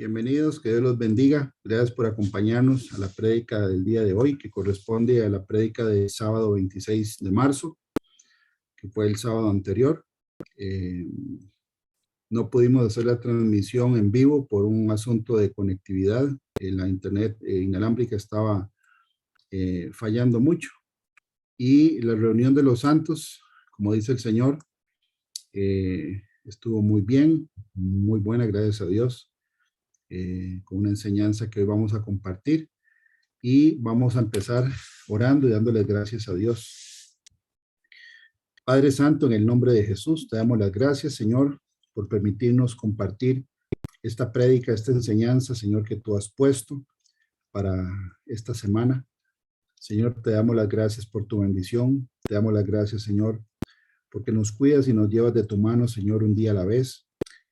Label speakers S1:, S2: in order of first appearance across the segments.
S1: Bienvenidos, que Dios los bendiga. Gracias por acompañarnos a la prédica del día de hoy, que corresponde a la prédica del sábado 26 de marzo, que fue el sábado anterior. No pudimos hacer la transmisión en vivo por un asunto de conectividad. La internet inalámbrica estaba fallando mucho. Y la reunión de los santos, como dice el Señor, estuvo muy bien, muy buena, gracias a Dios. Con una enseñanza que hoy vamos a compartir y vamos a empezar orando y dándoles gracias a Dios. Padre Santo, en el nombre de Jesús, te damos las gracias, Señor, por permitirnos compartir esta prédica, esta enseñanza, Señor, que tú has puesto para esta semana. Señor, te damos las gracias por tu bendición, te damos las gracias, Señor, porque nos cuidas y nos llevas de tu mano, Señor, un día a la vez.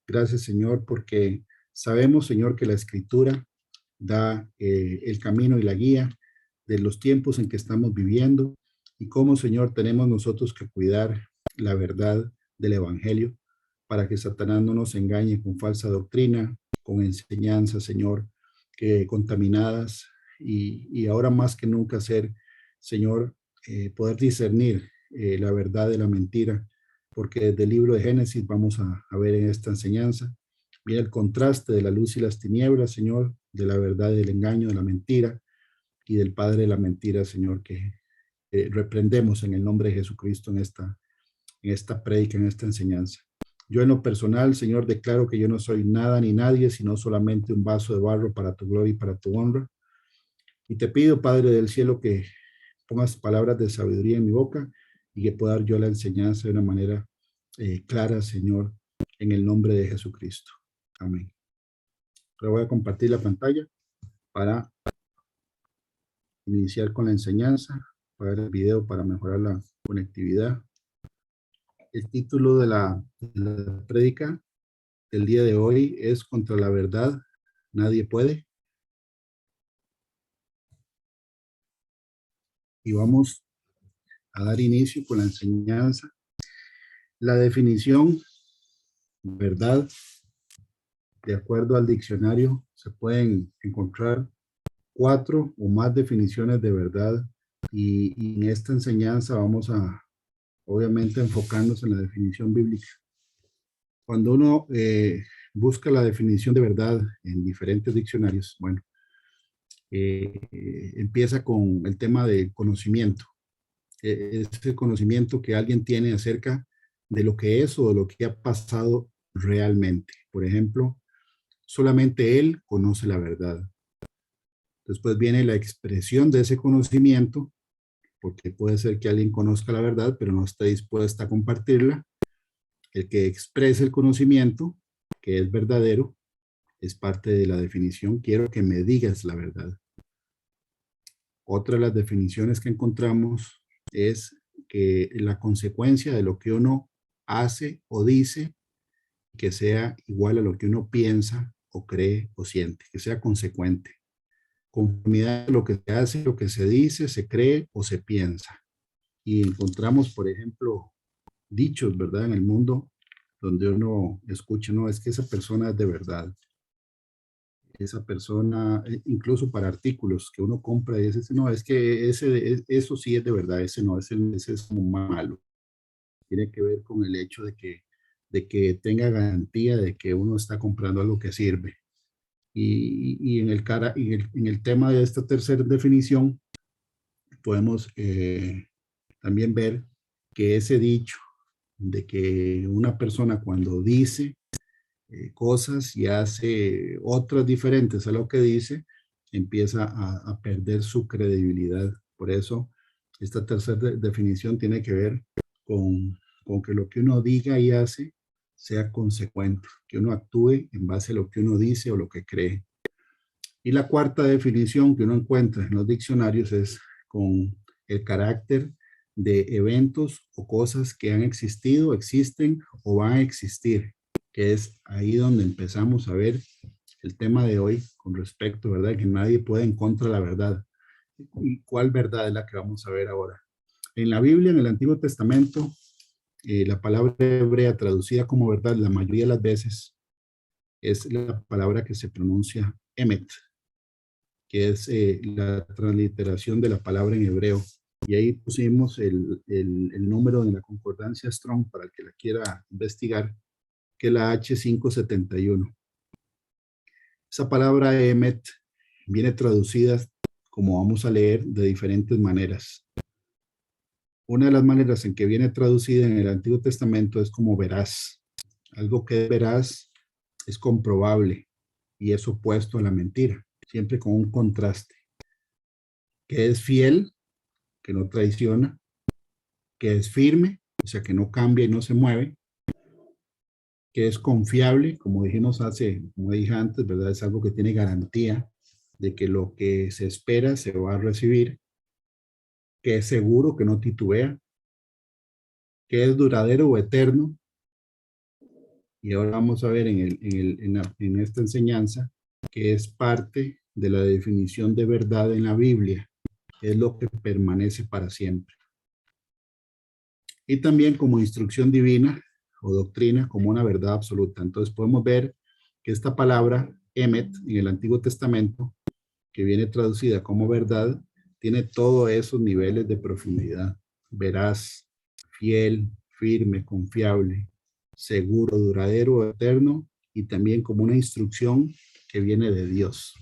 S1: Gracias, Señor, porque sabemos, Señor, que la Escritura da el camino y la guía de los tiempos en que estamos viviendo y cómo, Señor, tenemos nosotros que cuidar la verdad del Evangelio para que Satanás no nos engañe con falsa doctrina, con enseñanzas, Señor, que contaminadas y ahora más que nunca ser, Señor, poder discernir la verdad de la mentira, porque desde el libro de Génesis vamos a ver en esta enseñanza. Mira el contraste de la luz y las tinieblas, Señor, de la verdad y del engaño, de la mentira y del padre de la mentira, Señor, que reprendemos en el nombre de Jesucristo en esta prédica, en esta enseñanza. Yo en lo personal, Señor, declaro que yo no soy nada ni nadie, sino solamente un vaso de barro para tu gloria y para tu honra. Y te pido, Padre del cielo, que pongas palabras de sabiduría en mi boca y que pueda dar yo la enseñanza de una manera clara, Señor, en el nombre de Jesucristo. Amén. Ahora voy a compartir la pantalla para iniciar con la enseñanza, para el video para mejorar la conectividad. El título de la prédica del día de hoy es Contra la verdad, nadie puede. Y vamos a dar inicio con la enseñanza. La definición, verdad, de acuerdo al diccionario, se pueden encontrar 4 o más definiciones de verdad y en esta enseñanza vamos a, obviamente, enfocarnos en la definición bíblica. Cuando uno busca la definición de verdad en diferentes diccionarios, bueno, empieza con el tema de conocimiento. Es el conocimiento que alguien tiene acerca de lo que es o de lo que ha pasado realmente. Por ejemplo, solamente él conoce la verdad. Después viene la expresión de ese conocimiento, porque puede ser que alguien conozca la verdad, pero no está dispuesta a compartirla. El que expresa el conocimiento, que es verdadero, es parte de la definición. Quiero que me digas la verdad. Otra de las definiciones que encontramos es que la consecuencia de lo que uno hace o dice, que sea igual a lo que uno piensa o cree o siente, que sea consecuente. Conformidad a lo que se hace, lo que se dice, se cree o se piensa. Y encontramos, por ejemplo, dichos, ¿verdad? En el mundo donde uno escucha, no, es que esa persona es de verdad. Esa persona, incluso para artículos que uno compra, y ese, no, es que eso sí es de verdad, ese no, ese es como malo. Tiene que ver con el hecho de que tenga garantía de que uno está comprando algo que sirve. Y en el tema de esta tercera definición, podemos también ver que ese dicho de que una persona cuando dice cosas y hace otras diferentes a lo que dice, empieza a perder su credibilidad. Por eso, esta tercera definición tiene que ver con que lo que uno diga y hace sea consecuente, que uno actúe en base a lo que uno dice o lo que cree. Y la cuarta definición que uno encuentra en los diccionarios es con el carácter de eventos o cosas que han existido, existen o van a existir, que es ahí donde empezamos a ver el tema de hoy con respecto, ¿verdad? Que nadie puede en contra de la verdad. ¿Y cuál verdad es la que vamos a ver ahora? En la Biblia, en el Antiguo Testamento, la palabra hebrea traducida como verdad, la mayoría de las veces es la palabra que se pronuncia emet, que es la transliteración de la palabra en hebreo. Y ahí pusimos el número de la concordancia Strong para el que la quiera investigar, que es la H571. Esa palabra emet viene traducida, como vamos a leer, de diferentes maneras. Una de las maneras en que viene traducida en el Antiguo Testamento es como veraz. Algo que es veraz es comprobable y es opuesto a la mentira, siempre con un contraste. Que es fiel, que no traiciona, que es firme, o sea, que no cambia y no se mueve, que es confiable, como como dije antes, ¿verdad? Es algo que tiene garantía de que lo que se espera se va a recibir, que es seguro, que no titubea, que es duradero o eterno. Y ahora vamos a ver en esta enseñanza que es parte de la definición de verdad en la Biblia, es lo que permanece para siempre. Y también como instrucción divina o doctrina, como una verdad absoluta. Entonces podemos ver que esta palabra, emet, en el Antiguo Testamento, que viene traducida como verdad, tiene todos esos niveles de profundidad. Veraz, fiel, firme, confiable, seguro, duradero, eterno, y también como una instrucción que viene de Dios.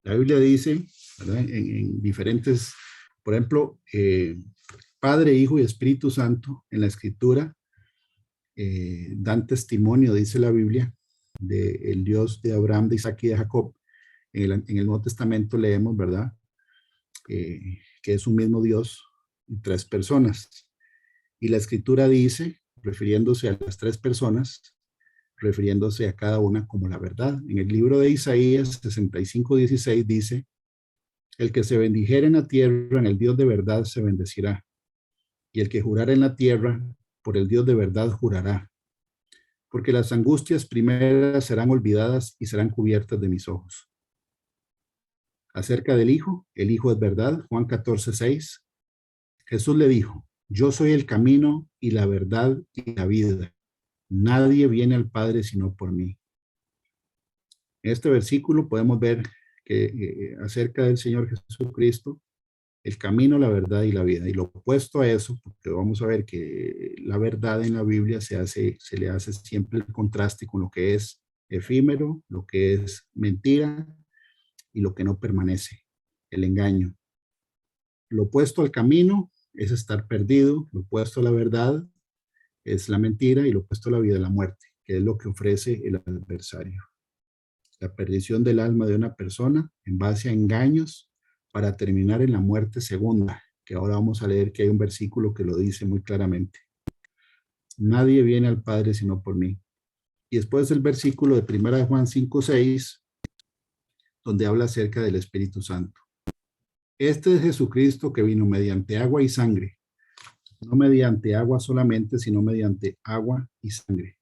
S1: La Biblia dice, ¿verdad? En diferentes, por ejemplo, Padre, Hijo y Espíritu Santo, en la Escritura, dan testimonio, dice la Biblia, del Dios de Abraham, de Isaac y de Jacob. En el Nuevo Testamento leemos, ¿verdad? Que es un mismo Dios y tres personas. Y la Escritura dice, refiriéndose a las tres personas, refiriéndose a cada una como la verdad. En el libro de Isaías 65:16 dice, el que se bendijere en la tierra, en el Dios de verdad se bendecirá. Y el que jurara en la tierra, por el Dios de verdad jurará. Porque las angustias primeras serán olvidadas y serán cubiertas de mis ojos. Acerca del Hijo, el Hijo es verdad, Juan 14:6. Jesús le dijo, yo soy el camino y la verdad y la vida. Nadie viene al Padre sino por mí. En este versículo podemos ver que acerca del Señor Jesucristo, el camino, la verdad y la vida. Y lo opuesto a eso, porque vamos a ver que la verdad en la Biblia se le hace siempre el contraste con lo que es efímero, lo que es mentira y lo que no permanece, el engaño. Lo opuesto al camino es estar perdido, lo opuesto a la verdad es la mentira y lo opuesto a la vida, la muerte, que es lo que ofrece el adversario. La perdición del alma de una persona en base a engaños para terminar en la muerte segunda, que ahora vamos a leer que hay un versículo que lo dice muy claramente. Nadie viene al Padre sino por mí. Y después el versículo de 1 Juan 5:6, donde habla acerca del Espíritu Santo. Este es Jesucristo que vino mediante agua y sangre, no mediante agua solamente, sino mediante agua y sangre.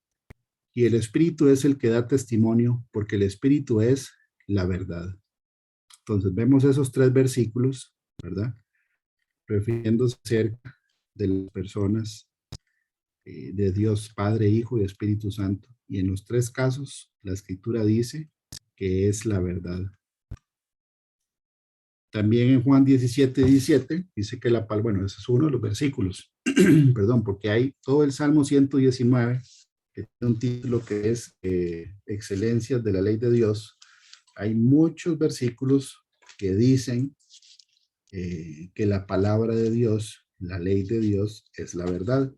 S1: Y el Espíritu es el que da testimonio, porque el Espíritu es la verdad. Entonces vemos esos tres versículos, ¿verdad? Refiriéndose acerca de las personas de Dios Padre, Hijo y Espíritu Santo. Y en los tres casos, la Escritura dice que es la verdad. También en Juan 17:17 dice que la palabra, bueno, ese es uno de los versículos, perdón, porque hay todo el Salmo 119, que tiene un título que es Excelencias de la Ley de Dios. Hay muchos versículos que dicen que la palabra de Dios, la ley de Dios, es la verdad,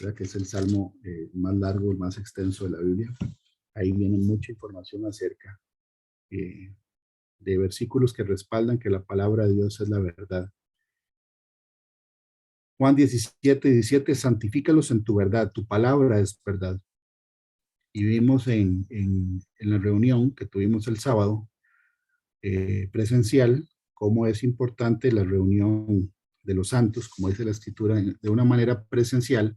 S1: ¿verdad? Que es el salmo más largo, el más extenso de la Biblia. Ahí viene mucha información acerca de versículos que respaldan que la palabra de Dios es la verdad. Juan 17:17, santifícalos en tu verdad, tu palabra es verdad. Y vimos en la reunión que tuvimos el sábado presencial, cómo es importante la reunión de los santos, como dice la Escritura, de una manera presencial,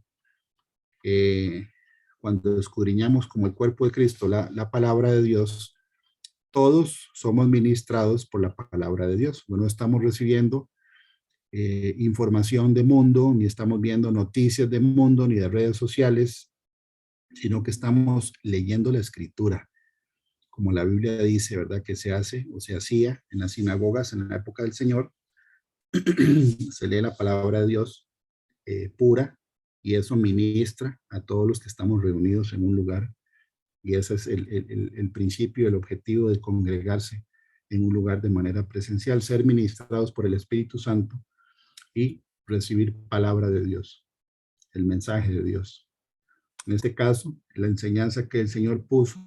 S1: cuando escudriñamos como el cuerpo de Cristo la palabra de Dios, todos somos ministrados por la palabra de Dios. No estamos recibiendo información de mundo, ni estamos viendo noticias de mundo, ni de redes sociales, sino que estamos leyendo la escritura, como la Biblia dice, ¿verdad? Que se hace o se hacía en las sinagogas en la época del Señor. Se lee la palabra de Dios pura, y eso ministra a todos los que estamos reunidos en un lugar. Y ese es el principio, el objetivo de congregarse en un lugar de manera presencial, ser ministrados por el Espíritu Santo y recibir palabra de Dios, el mensaje de Dios. En este caso, la enseñanza que el Señor puso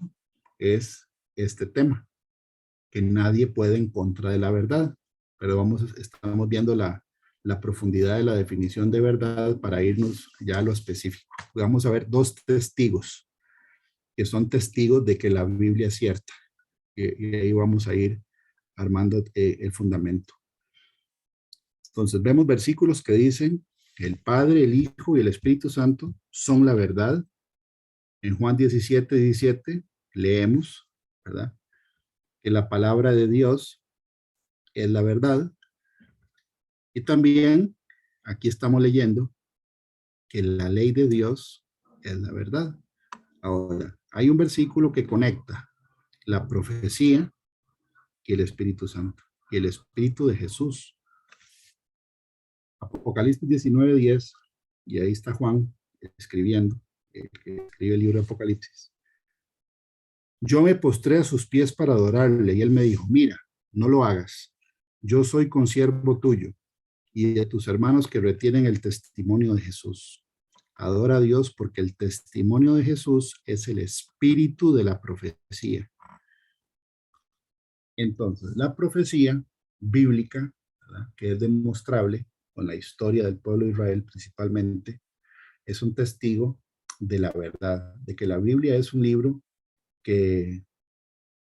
S1: es este tema, que nadie puede en contra de la verdad. Pero estamos viendo la profundidad de la definición de verdad para irnos ya a lo específico. Vamos a ver dos testigos, que son testigos de que la Biblia es cierta. Y ahí vamos a ir armando el fundamento. Entonces vemos versículos que dicen que el Padre, el Hijo y el Espíritu Santo son la verdad. En Juan 17:17 leemos, ¿verdad? Que la palabra de Dios es la verdad. Y también aquí estamos leyendo que la ley de Dios es la verdad. Ahora, hay un versículo que conecta la profecía y el Espíritu Santo y el Espíritu de Jesús. Apocalipsis 19:10, y ahí está Juan escribiendo, que escribe el libro de Apocalipsis. Yo me postré a sus pies para adorarle, y él me dijo, mira, no lo hagas. Yo soy consiervo tuyo y de tus hermanos que retienen el testimonio de Jesús. Adora a Dios porque el testimonio de Jesús es el espíritu de la profecía. Entonces, la profecía bíblica, ¿verdad?, que es demostrable con la historia del pueblo de Israel principalmente, es un testigo de la verdad, de que la Biblia es un libro que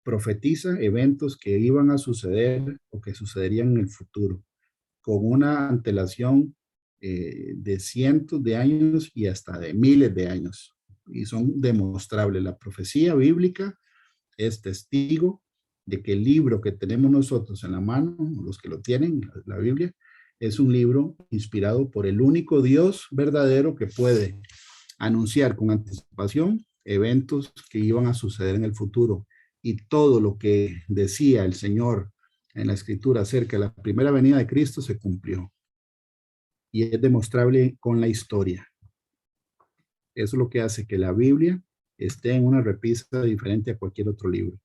S1: profetiza eventos que iban a suceder o que sucederían en el futuro, con una antelación de cientos de años y hasta de miles de años. Y son demostrables. La profecía bíblica es testigo de que el libro que tenemos nosotros en la mano, los que lo tienen, la Biblia, es un libro inspirado por el único Dios verdadero que puede anunciar con anticipación eventos que iban a suceder en el futuro. Y todo lo que decía el Señor en la Escritura acerca de la primera venida de Cristo se cumplió. Y es demostrable con la historia. Eso es lo que hace que la Biblia esté en una repisa diferente a cualquier otro libro.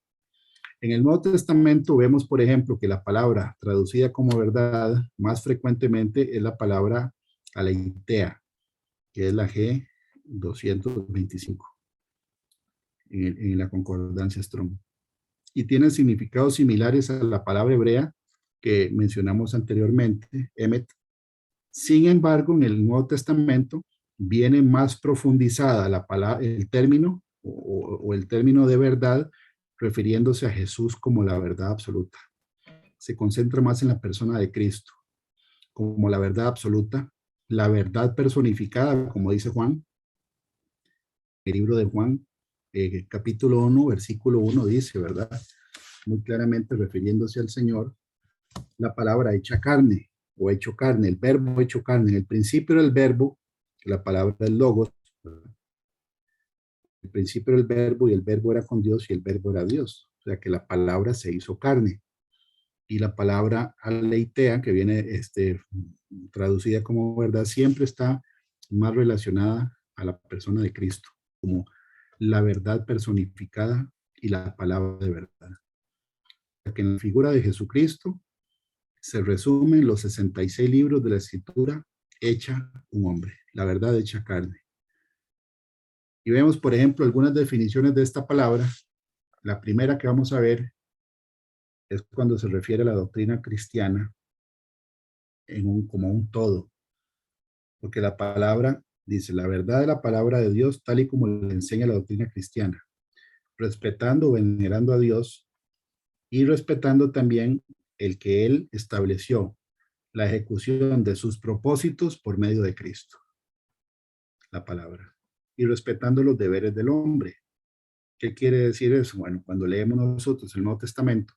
S1: En el Nuevo Testamento vemos, por ejemplo, que la palabra traducida como verdad más frecuentemente es la palabra aletheia, que es la G225 en la concordancia Strong. Y tiene significados similares a la palabra hebrea que mencionamos anteriormente, emet. Sin embargo, en el Nuevo Testamento viene más profundizada la palabra, el término o el término de verdad, refiriéndose a Jesús como la verdad absoluta. Se concentra más en la persona de Cristo como la verdad absoluta, la verdad personificada, como dice Juan. El libro de Juan, capítulo 1, versículo 1 dice, ¿verdad? Muy claramente refiriéndose al Señor, la palabra hecha carne o hecho carne, el verbo hecho carne. En el principio era el verbo, la palabra del logos. El principio era el verbo y el verbo era con Dios y el verbo era Dios. O sea que la palabra se hizo carne. Y la palabra aletheia, que viene traducida como verdad, siempre está más relacionada a la persona de Cristo, como la verdad personificada y la palabra de verdad. Que en la figura de Jesucristo se resumen los 66 libros de la Escritura hecha un hombre, la verdad hecha carne. Y vemos, por ejemplo, algunas definiciones de esta palabra. La primera que vamos a ver es cuando se refiere a la doctrina cristiana como un todo. Porque la palabra dice, la verdad de la palabra de Dios, tal y como le enseña la doctrina cristiana, respetando, venerando a Dios y respetando también el que Él estableció, la ejecución de sus propósitos por medio de Cristo, la palabra, y respetando los deberes del hombre. ¿Qué quiere decir eso? Bueno, cuando leemos nosotros el Nuevo Testamento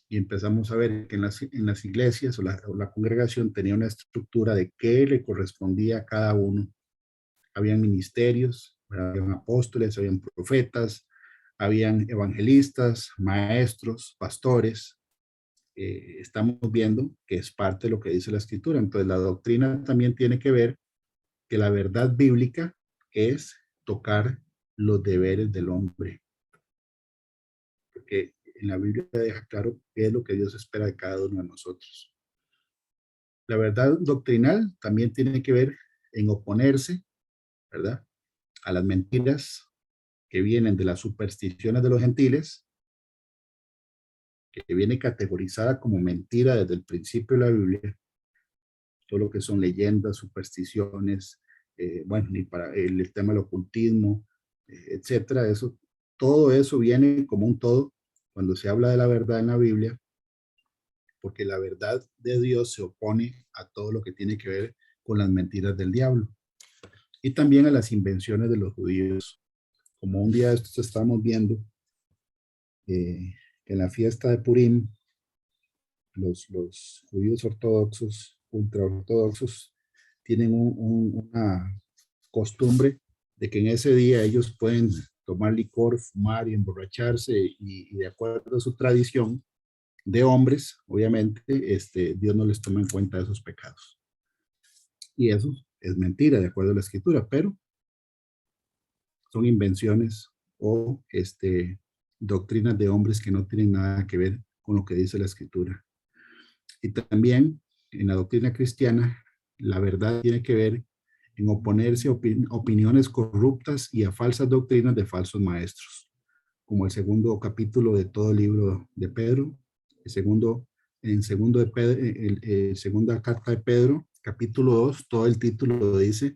S1: y empezamos a ver que en las iglesias o la congregación tenía una estructura de qué le correspondía a cada uno. Habían ministerios, Habían apóstoles, habían profetas, habían evangelistas, maestros, pastores. Estamos viendo que es parte de lo que dice la Escritura. Entonces, la doctrina también tiene que ver que la verdad bíblica es tocar los deberes del hombre, porque en la Biblia deja claro qué es lo que Dios espera de cada uno de nosotros. La verdad doctrinal también tiene que ver en oponerse, ¿verdad?, a las mentiras que vienen de las supersticiones de los gentiles, que viene categorizada como mentira desde el principio de la Biblia, todo lo que son leyendas, supersticiones, bueno, ni para el tema del ocultismo, etcétera, eso, todo eso viene como un todo cuando se habla de la verdad en la Biblia, porque la verdad de Dios se opone a todo lo que tiene que ver con las mentiras del diablo y también a las invenciones de los judíos. Como un día de estos estamos viendo que en la fiesta de Purim, los judíos ortodoxos, ultraortodoxos, tienen una costumbre de que en ese día ellos pueden tomar licor, fumar y emborracharse y de acuerdo a su tradición de hombres, obviamente, Dios no les toma en cuenta esos pecados. Y eso es mentira, de acuerdo a la escritura, pero son invenciones o doctrinas de hombres que no tienen nada que ver con lo que dice la escritura. Y también en la doctrina cristiana, la verdad tiene que ver en oponerse a opiniones corruptas y a falsas doctrinas de falsos maestros, como el segundo capítulo de todo el libro de Pedro, segunda carta de Pedro, capítulo 2, todo el título lo dice,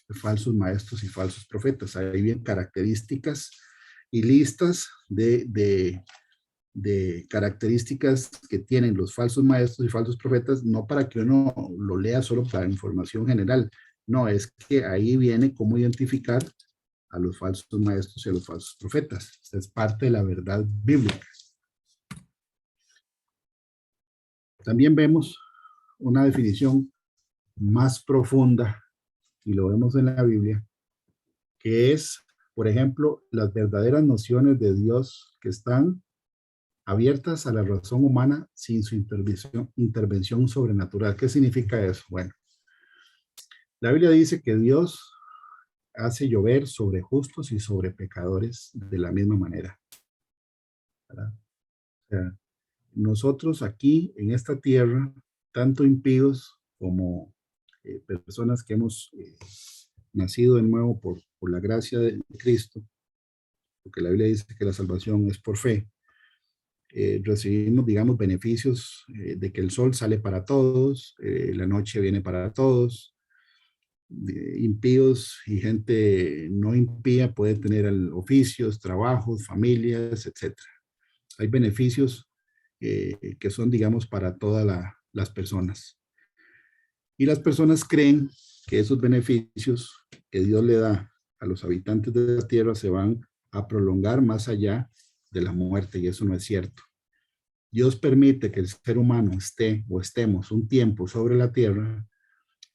S1: de falsos maestros y falsos profetas. Ahí bien características y listas de características que tienen los falsos maestros y falsos profetas, no para que uno lo lea solo para información general, no, es que ahí viene cómo identificar a los falsos maestros y a los falsos profetas. Esta es parte de la verdad bíblica. También vemos una definición más profunda, y lo vemos en la Biblia, que es, por ejemplo, las verdaderas nociones de Dios que están abiertas a la razón humana sin su intervención sobrenatural. ¿Qué significa eso? Bueno, la Biblia dice que Dios hace llover sobre justos y sobre pecadores de la misma manera, ¿verdad? O sea, nosotros aquí en esta tierra, tanto impíos como personas que hemos nacido de nuevo por la gracia de Cristo, porque la Biblia dice que la salvación es por fe, recibimos, digamos, beneficios de que el sol sale para todos, la noche viene para todos, impíos y gente no impía puede tener oficios, trabajos, familias, etcétera. Hay beneficios que son, digamos, para todas las personas. Y las personas creen que esos beneficios que Dios le da a los habitantes de la tierra se van a prolongar más allá de la muerte, y eso no es cierto. Dios permite que el ser humano esté o estemos un tiempo sobre la tierra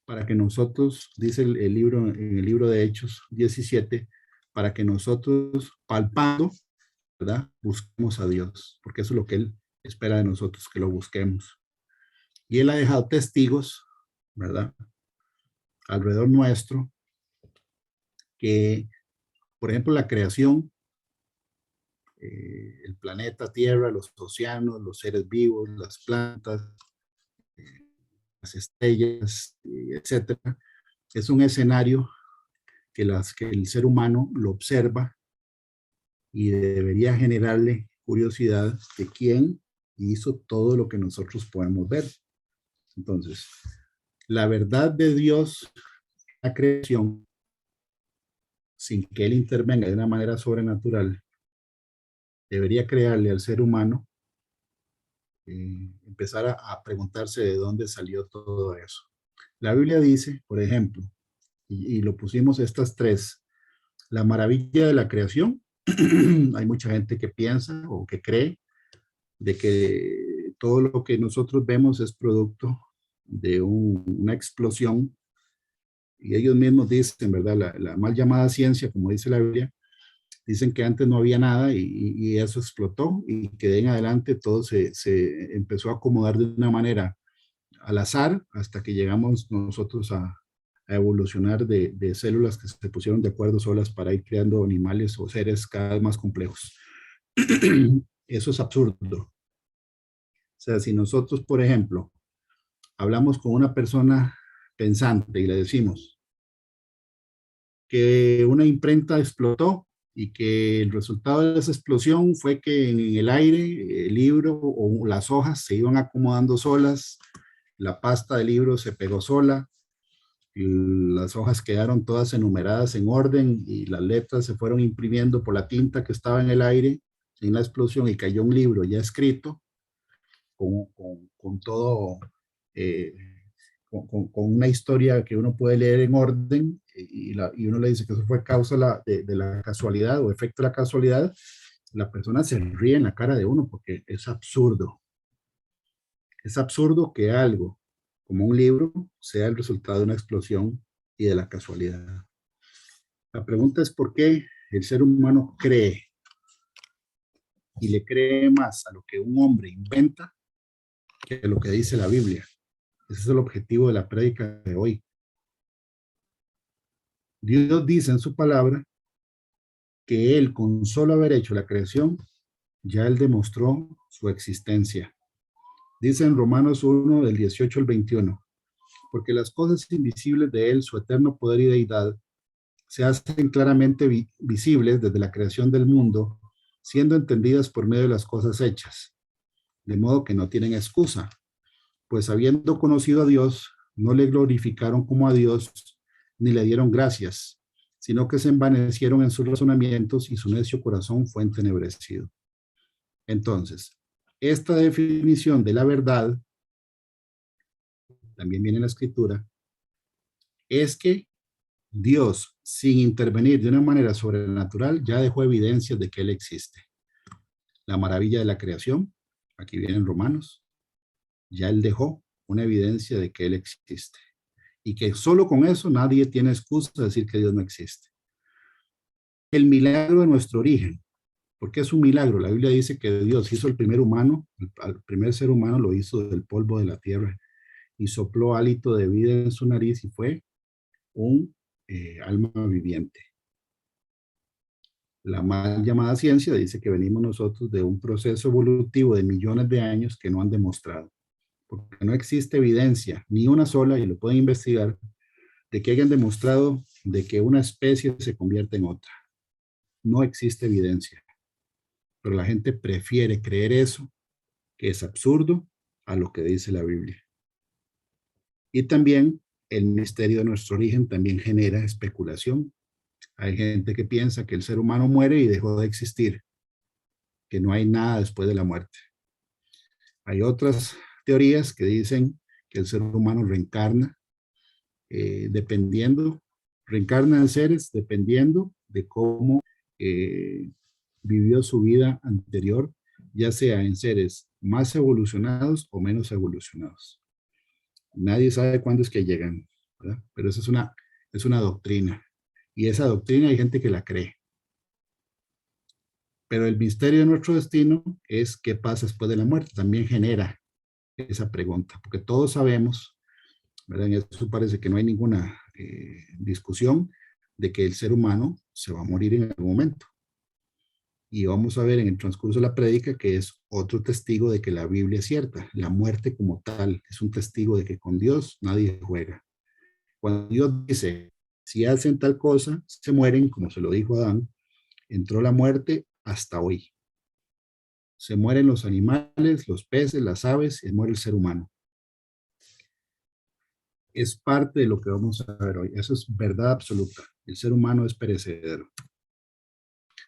S1: para que nosotros, dice el libro, en el libro de Hechos 17, para que nosotros, palpando, ¿verdad?, busquemos a Dios, porque eso es lo que Él espera de nosotros, que lo busquemos. Y Él ha dejado testigos, ¿verdad?, alrededor nuestro, que, por ejemplo, la creación, el planeta Tierra, los océanos, los seres vivos, las plantas, las estrellas, etcétera, es un escenario que el ser humano lo observa y debería generarle curiosidad de quién hizo todo lo que nosotros podemos ver. Entonces, la verdad de Dios, la creación, sin que Él intervenga de una manera sobrenatural, debería crearle al ser humano empezar a preguntarse de dónde salió todo eso. La Biblia dice, por ejemplo, y lo pusimos estas tres, la maravilla de la creación. Hay mucha gente que piensa o que cree de que todo lo que nosotros vemos es producto de una explosión y ellos mismos dicen, ¿verdad? La mal llamada ciencia, como dice la Biblia, dicen que antes no había nada y eso explotó y que de ahí en adelante todo se empezó a acomodar de una manera al azar hasta que llegamos nosotros a evolucionar de células que se pusieron de acuerdo solas para ir creando animales o seres cada vez más complejos. Eso es absurdo. O sea, si nosotros, por ejemplo, hablamos con una persona pensante y le decimos que una imprenta explotó y que el resultado de esa explosión fue que en el aire el libro o las hojas se iban acomodando solas, la pasta del libro se pegó sola, y las hojas quedaron todas enumeradas en orden y las letras se fueron imprimiendo por la tinta que estaba en el aire en la explosión y cayó un libro ya escrito con todo, eh, con una historia que uno puede leer en orden y uno le dice que eso fue causa de la casualidad o efecto de la casualidad, la persona se ríe en la cara de uno porque es absurdo. Es absurdo que algo como un libro sea el resultado de una explosión y de la casualidad. La pregunta es por qué el ser humano cree y le cree más a lo que un hombre inventa que a lo que dice la Biblia. Ese es el objetivo de la prédica de hoy. Dios dice en su palabra que Él, con solo haber hecho la creación, ya Él demostró su existencia. Dice en Romanos 1, del 18 al 21, porque las cosas invisibles de Él, su eterno poder y deidad, se hacen claramente visibles desde la creación del mundo, siendo entendidas por medio de las cosas hechas, de modo que no tienen excusa, pues habiendo conocido a Dios, no le glorificaron como a Dios, ni le dieron gracias, sino que se envanecieron en sus razonamientos y su necio corazón fue entenebrecido. Entonces, esta definición de la verdad, también viene en la escritura, es que Dios, sin intervenir de una manera sobrenatural, ya dejó evidencias de que Él existe. La maravilla de la creación, aquí viene en Romanos, ya Él dejó una evidencia de que Él existe. Y que solo con eso nadie tiene excusa de decir que Dios no existe. El milagro de nuestro origen, porque es un milagro. La Biblia dice que Dios hizo el primer humano, el primer ser humano lo hizo del polvo de la tierra y sopló hálito de vida en su nariz y fue un alma viviente. La mal llamada ciencia dice que venimos nosotros de un proceso evolutivo de millones de años que no han demostrado, porque no existe evidencia, ni una sola, y lo pueden investigar, de que hayan demostrado de que una especie se convierte en otra. No existe evidencia, pero la gente prefiere creer eso, que es absurdo, a lo que dice la Biblia. Y también el misterio de nuestro origen también genera especulación. Hay gente que piensa que el ser humano muere y dejó de existir, que no hay nada después de la muerte. Hay otras teorías que dicen que el ser humano reencarna, reencarna en seres dependiendo de cómo vivió su vida anterior, ya sea en seres más evolucionados o menos evolucionados. Nadie sabe cuándo es que llegan, ¿verdad? Pero eso es una doctrina. Y esa doctrina hay gente que la cree. Pero el misterio de nuestro destino es qué pasa después de la muerte. También genera esa pregunta, porque todos sabemos, ¿verdad? En eso parece que no hay ninguna discusión de que el ser humano se va a morir en algún momento. Y vamos a ver en el transcurso de la prédica que es otro testigo de que la Biblia es cierta. La muerte como tal es un testigo de que con Dios nadie juega. Cuando Dios dice, si hacen tal cosa, se mueren, como se lo dijo Adán, entró la muerte hasta hoy. Se mueren los animales, los peces, las aves, y muere el ser humano. Es parte de lo que vamos a ver hoy. Eso es verdad absoluta. El ser humano es perecedero.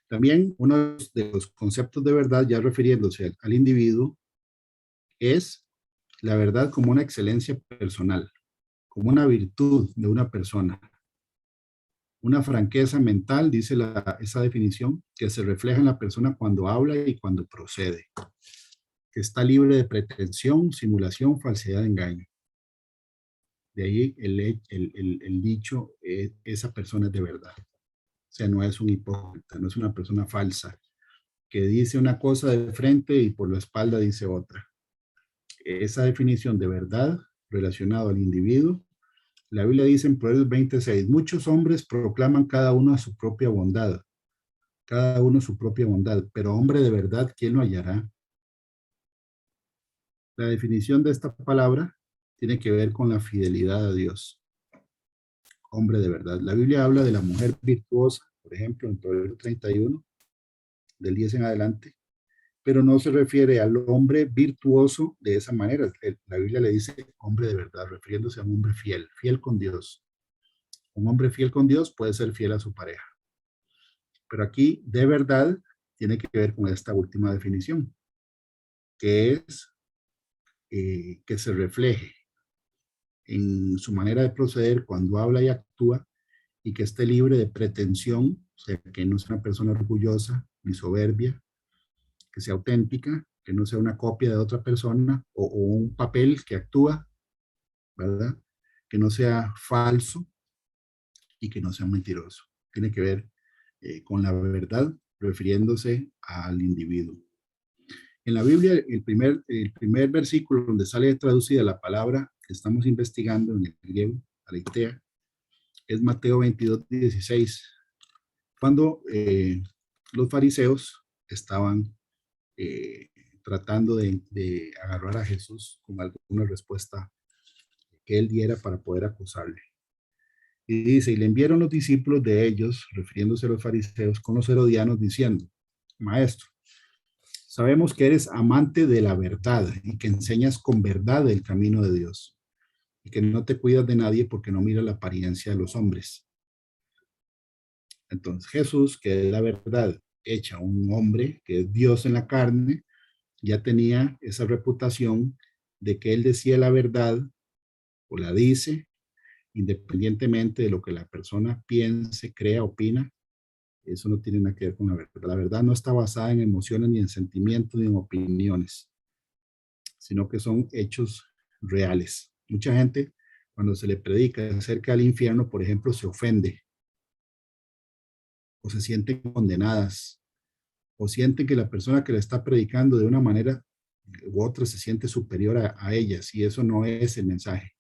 S1: También uno de los conceptos de verdad, ya refiriéndose al individuo, es la verdad como una excelencia personal, como una virtud de una persona. Una franqueza mental, dice esa definición, que se refleja en la persona cuando habla y cuando procede, que está libre de pretensión, simulación, falsedad, engaño. De ahí el dicho, esa persona es de verdad. O sea, no es un hipócrita, no es una persona falsa, que dice una cosa de frente y por la espalda dice otra. Esa definición de verdad relacionado al individuo, la Biblia dice en Proverbios 26, muchos hombres proclaman cada uno a su propia bondad, cada uno su propia bondad, pero hombre de verdad, ¿quién lo hallará? La definición de esta palabra tiene que ver con la fidelidad a Dios, hombre de verdad. La Biblia habla de la mujer virtuosa, por ejemplo, en Proverbios 31, del 10 en adelante, pero no se refiere al hombre virtuoso de esa manera. La Biblia le dice hombre de verdad, refiriéndose a un hombre fiel, fiel con Dios. Un hombre fiel con Dios puede ser fiel a su pareja. Pero aquí, de verdad, tiene que ver con esta última definición, que es que se refleje en su manera de proceder cuando habla y actúa y que esté libre de pretensión, o sea, que no sea una persona orgullosa ni soberbia, que sea auténtica, que no sea una copia de otra persona o un papel que actúa, ¿verdad? Que no sea falso y que no sea mentiroso. Tiene que ver con la verdad refiriéndose al individuo. En la Biblia, el primer versículo donde sale traducida la palabra que estamos investigando en el griego, aletheia, es Mateo 22:16, cuando los fariseos estaban eh, tratando de agarrar a Jesús con alguna respuesta que él diera para poder acusarle. Y dice, y le enviaron los discípulos de ellos, refiriéndose a los fariseos, con los herodianos, diciendo, Maestro, sabemos que eres amante de la verdad y que enseñas con verdad el camino de Dios y que no te cuidas de nadie porque no miras la apariencia de los hombres. Entonces Jesús, que es la verdad hecha un hombre, que es Dios en la carne, ya tenía esa reputación de que él decía la verdad o la dice, independientemente de lo que la persona piense, crea, opina. Eso no tiene nada que ver con la verdad. La verdad no está basada en emociones, ni en sentimientos, ni en opiniones, sino que son hechos reales. Mucha gente, cuando se le predica acerca del infierno, por ejemplo, se ofende o se sienten condenadas o sienten que la persona que le está predicando de una manera u otra se siente superior a ellas, y eso no es el mensaje.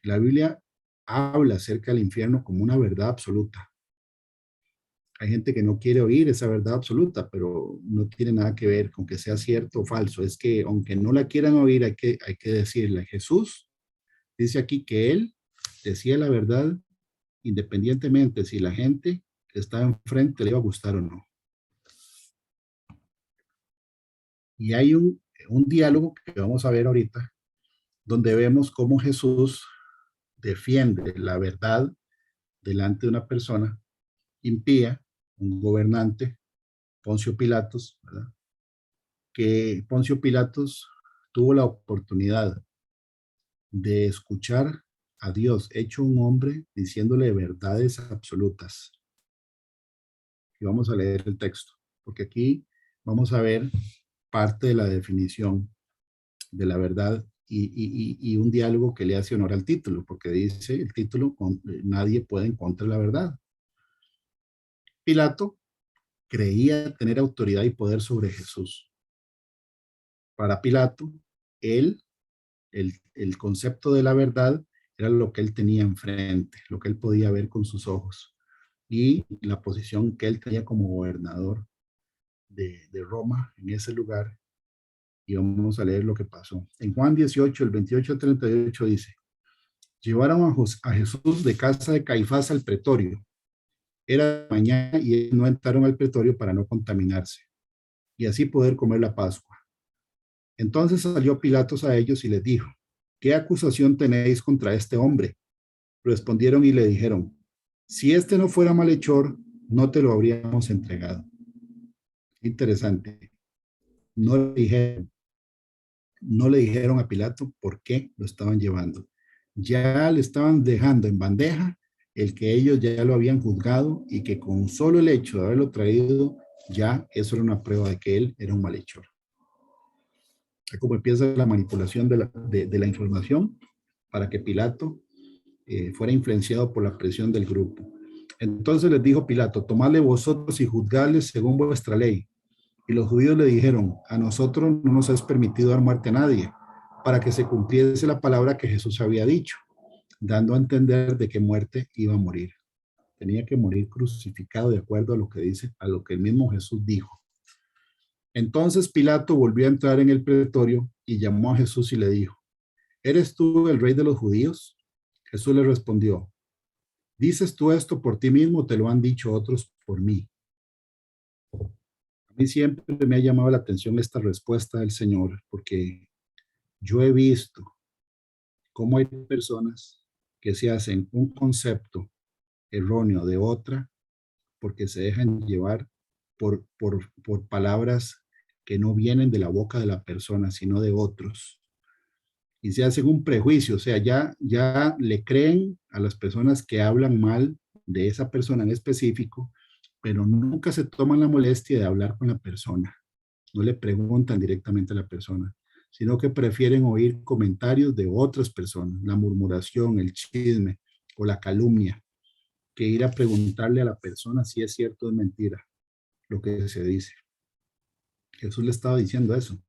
S1: La Biblia habla acerca del infierno como una verdad absoluta. Hay gente que no quiere oír esa verdad absoluta, pero no tiene nada que ver con que sea cierto o falso. Es que aunque no la quieran oír, hay que decirle. Jesús dice aquí que él decía la verdad independientemente si la gente que estaba enfrente le iba a gustar o no. Y hay un diálogo que vamos a ver ahorita, donde vemos cómo Jesús defiende la verdad delante de una persona impía, un gobernante, Poncio Pilatos, ¿verdad? Que Poncio Pilatos tuvo la oportunidad de escuchar a Dios hecho un hombre diciéndole verdades absolutas. Y vamos a leer el texto, porque aquí vamos a ver parte de la definición de la verdad y un diálogo que le hace honor al título, porque dice el título, nadie puede encontrar la verdad. Pilato creía tener autoridad y poder sobre Jesús. Para Pilato, él, el concepto de la verdad era lo que él tenía enfrente, lo que él podía ver con sus ojos y la posición que él tenía como gobernador de Roma en ese lugar. Y vamos a leer lo que pasó. En Juan 18, el 28 al 38 dice, llevaron a Jesús de casa de Caifás al pretorio. Era mañana y no entraron al pretorio para no contaminarse y así poder comer la Pascua. Entonces salió Pilatos a ellos y les dijo, ¿qué acusación tenéis contra este hombre? Respondieron y le dijeron, si este no fuera malhechor, no te lo habríamos entregado. Interesante. No le dijeron, no le dijeron a Pilato por qué lo estaban llevando. Ya le estaban dejando en bandeja el que ellos ya lo habían juzgado y que con solo el hecho de haberlo traído, ya eso era una prueba de que él era un malhechor. Como empieza la manipulación de la información para que Pilato fuera influenciado por la presión del grupo. Entonces les dijo Pilato: tomadle vosotros y juzgadle según vuestra ley. Y los judíos le dijeron: a nosotros no nos es permitido dar muerte a nadie, para que se cumpliese la palabra que Jesús había dicho, dando a entender de qué muerte iba a morir. Tenía que morir crucificado de acuerdo a lo que dice, a lo que el mismo Jesús dijo. Entonces Pilato volvió a entrar en el pretorio y llamó a Jesús y le dijo: ¿eres tú el rey de los judíos? Jesús le respondió: ¿dices tú esto por ti mismo o te lo han dicho otros por mí? A mí siempre me ha llamado la atención esta respuesta del Señor, porque yo he visto cómo hay personas que se hacen un concepto erróneo de otra porque se dejan llevar por palabras que no vienen de la boca de la persona, sino de otros. Y se hacen un prejuicio, o sea, ya le creen a las personas que hablan mal de esa persona en específico, pero nunca se toman la molestia de hablar con la persona. No le preguntan directamente a la persona, sino que prefieren oír comentarios de otras personas, la murmuración, el chisme o la calumnia, que ir a preguntarle a la persona si es cierto o es mentira lo que se dice. Jesús le estaba diciendo eso.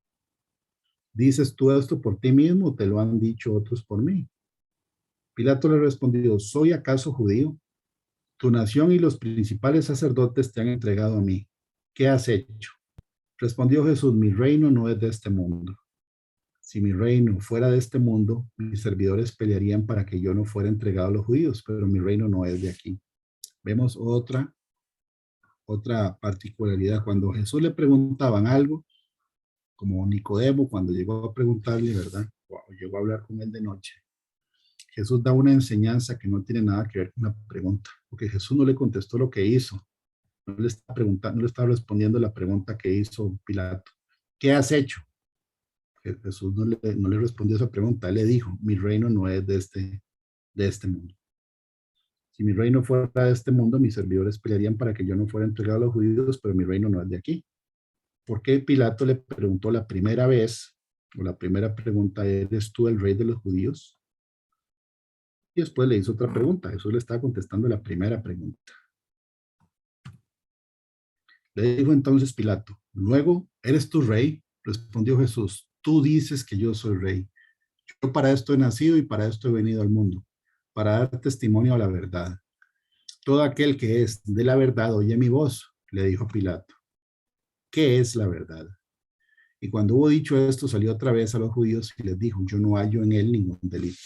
S1: ¿Dices tú esto por ti mismo o te lo han dicho otros por mí? Pilato le respondió: ¿soy acaso judío? Tu nación y los principales sacerdotes te han entregado a mí. ¿Qué has hecho? Respondió Jesús: mi reino no es de este mundo. Si mi reino fuera de este mundo, mis servidores pelearían para que yo no fuera entregado a los judíos, pero mi reino no es de aquí. Vemos otra particularidad. Cuando Jesús le preguntaban algo, como Nicodemo, cuando llegó a preguntarle, ¿verdad? O llegó a hablar con él de noche, Jesús da una enseñanza que no tiene nada que ver con la pregunta, porque Jesús no le contestó lo que hizo, no le está preguntando, no le está respondiendo la pregunta que hizo Pilato. ¿Qué has hecho? Jesús no le respondió esa pregunta, él le dijo: mi reino no es de este mundo. Si mi reino fuera de este mundo, mis servidores pelearían para que yo no fuera entregado a los judíos, pero mi reino no es de aquí. ¿Por qué Pilato le preguntó la primera vez, o la primera pregunta: ¿eres tú el rey de los judíos? Y después le hizo otra pregunta. Jesús le estaba contestando la primera pregunta. Le dijo entonces Pilato: luego, ¿eres tú rey? Respondió Jesús: tú dices que yo soy rey. Yo para esto he nacido y para esto he venido al mundo, para dar testimonio a la verdad. Todo aquel que es de la verdad oye mi voz, le dijo Pilato. ¿Qué es la verdad? Y cuando hubo dicho esto, salió otra vez a los judíos y les dijo: yo no hallo en él ningún delito.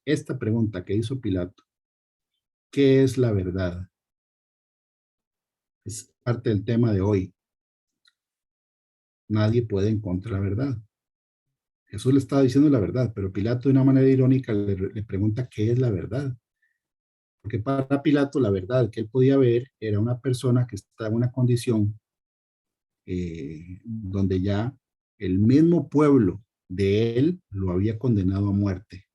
S1: Esta pregunta que hizo Pilato, ¿qué es la verdad?, es parte del tema de hoy. Nadie puede encontrar la verdad. Jesús le estaba diciendo la verdad, pero Pilato de una manera irónica le pregunta qué es la verdad. Porque para Pilato la verdad que él podía ver era una persona que estaba en una condición donde ya el mismo pueblo de él lo había condenado a muerte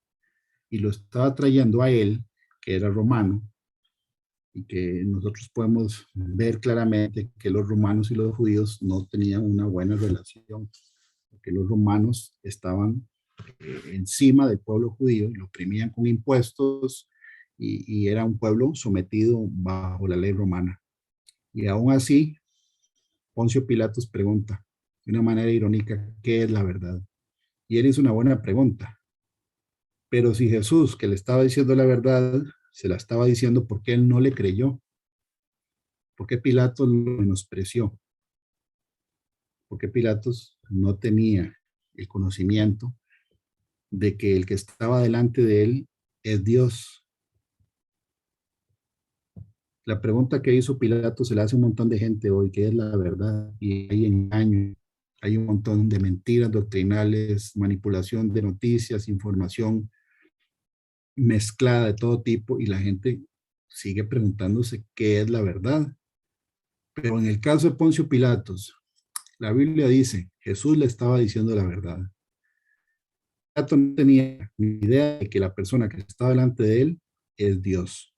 S1: y lo estaba trayendo a él, que era romano, y que nosotros podemos ver claramente que los romanos y los judíos no tenían una buena relación, porque los romanos estaban encima del pueblo judío y lo oprimían con impuestos y era un pueblo sometido bajo la ley romana. Y aún así, Poncio Pilatos pregunta de una manera irónica: ¿qué es la verdad? Y él hizo una buena pregunta. Pero si Jesús, que le estaba diciendo la verdad, se la estaba diciendo, porque él no le creyó, porque Pilatos lo menospreció, porque Pilatos no tenía el conocimiento de que el que estaba delante de él es Dios. La pregunta que hizo Pilatos se la hace un montón de gente hoy: ¿qué es la verdad? Y hay engaño, hay un montón de mentiras doctrinales, manipulación de noticias, información mezclada de todo tipo, y la gente sigue preguntándose qué es la verdad. Pero en el caso de Poncio Pilatos, la Biblia dice: Jesús le estaba diciendo la verdad. Pilato no tenía ni idea de que la persona que estaba delante de él es Dios.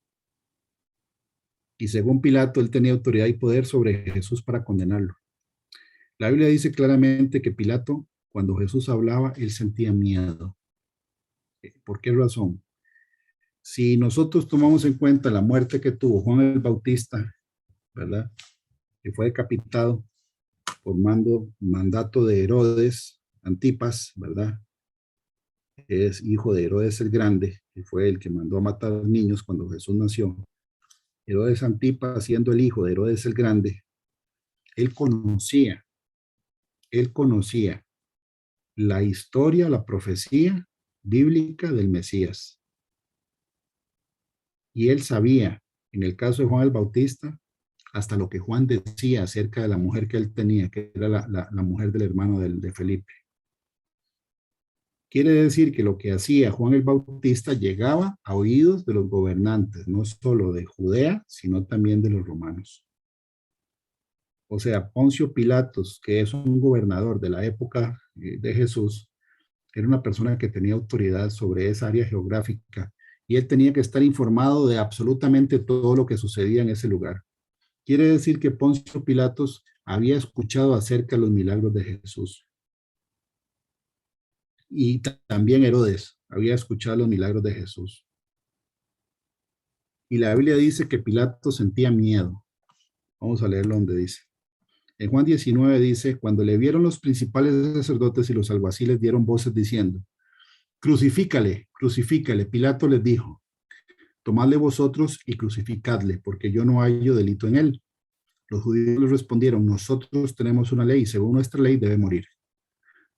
S1: Y según Pilato, él tenía autoridad y poder sobre Jesús para condenarlo. La Biblia dice claramente que Pilato, cuando Jesús hablaba, él sentía miedo. ¿Por qué razón? Si nosotros tomamos en cuenta la muerte que tuvo Juan el Bautista, ¿verdad? Que fue decapitado por mandato de Herodes Antipas, ¿verdad? Que es hijo de Herodes el Grande, que fue el que mandó a matar a los niños cuando Jesús nació. Herodes Antipas, siendo el hijo de Herodes el Grande, él conocía, él conocía la historia, la profecía bíblica del Mesías. Y él sabía, en el caso de Juan el Bautista, hasta lo que Juan decía acerca de la mujer que él tenía, que era la mujer del hermano de Felipe. Quiere decir que lo que hacía Juan el Bautista llegaba a oídos de los gobernantes, no solo de Judea, sino también de los romanos. O sea, Poncio Pilatos, que es un gobernador de la época de Jesús, era una persona que tenía autoridad sobre esa área geográfica y él tenía que estar informado de absolutamente todo lo que sucedía en ese lugar. Quiere decir que Poncio Pilatos había escuchado acerca de los milagros de Jesús. Y también Herodes había escuchado los milagros de Jesús. Y la Biblia dice que Pilato sentía miedo. Vamos a leerlo donde dice. En Juan 19 dice, cuando le vieron los principales sacerdotes y los alguaciles dieron voces diciendo, crucifícale, crucifícale. Pilato les dijo, tomadle vosotros y crucificadle, porque yo no hallo delito en él. Los judíos le respondieron, nosotros tenemos una ley, según nuestra ley debe morir,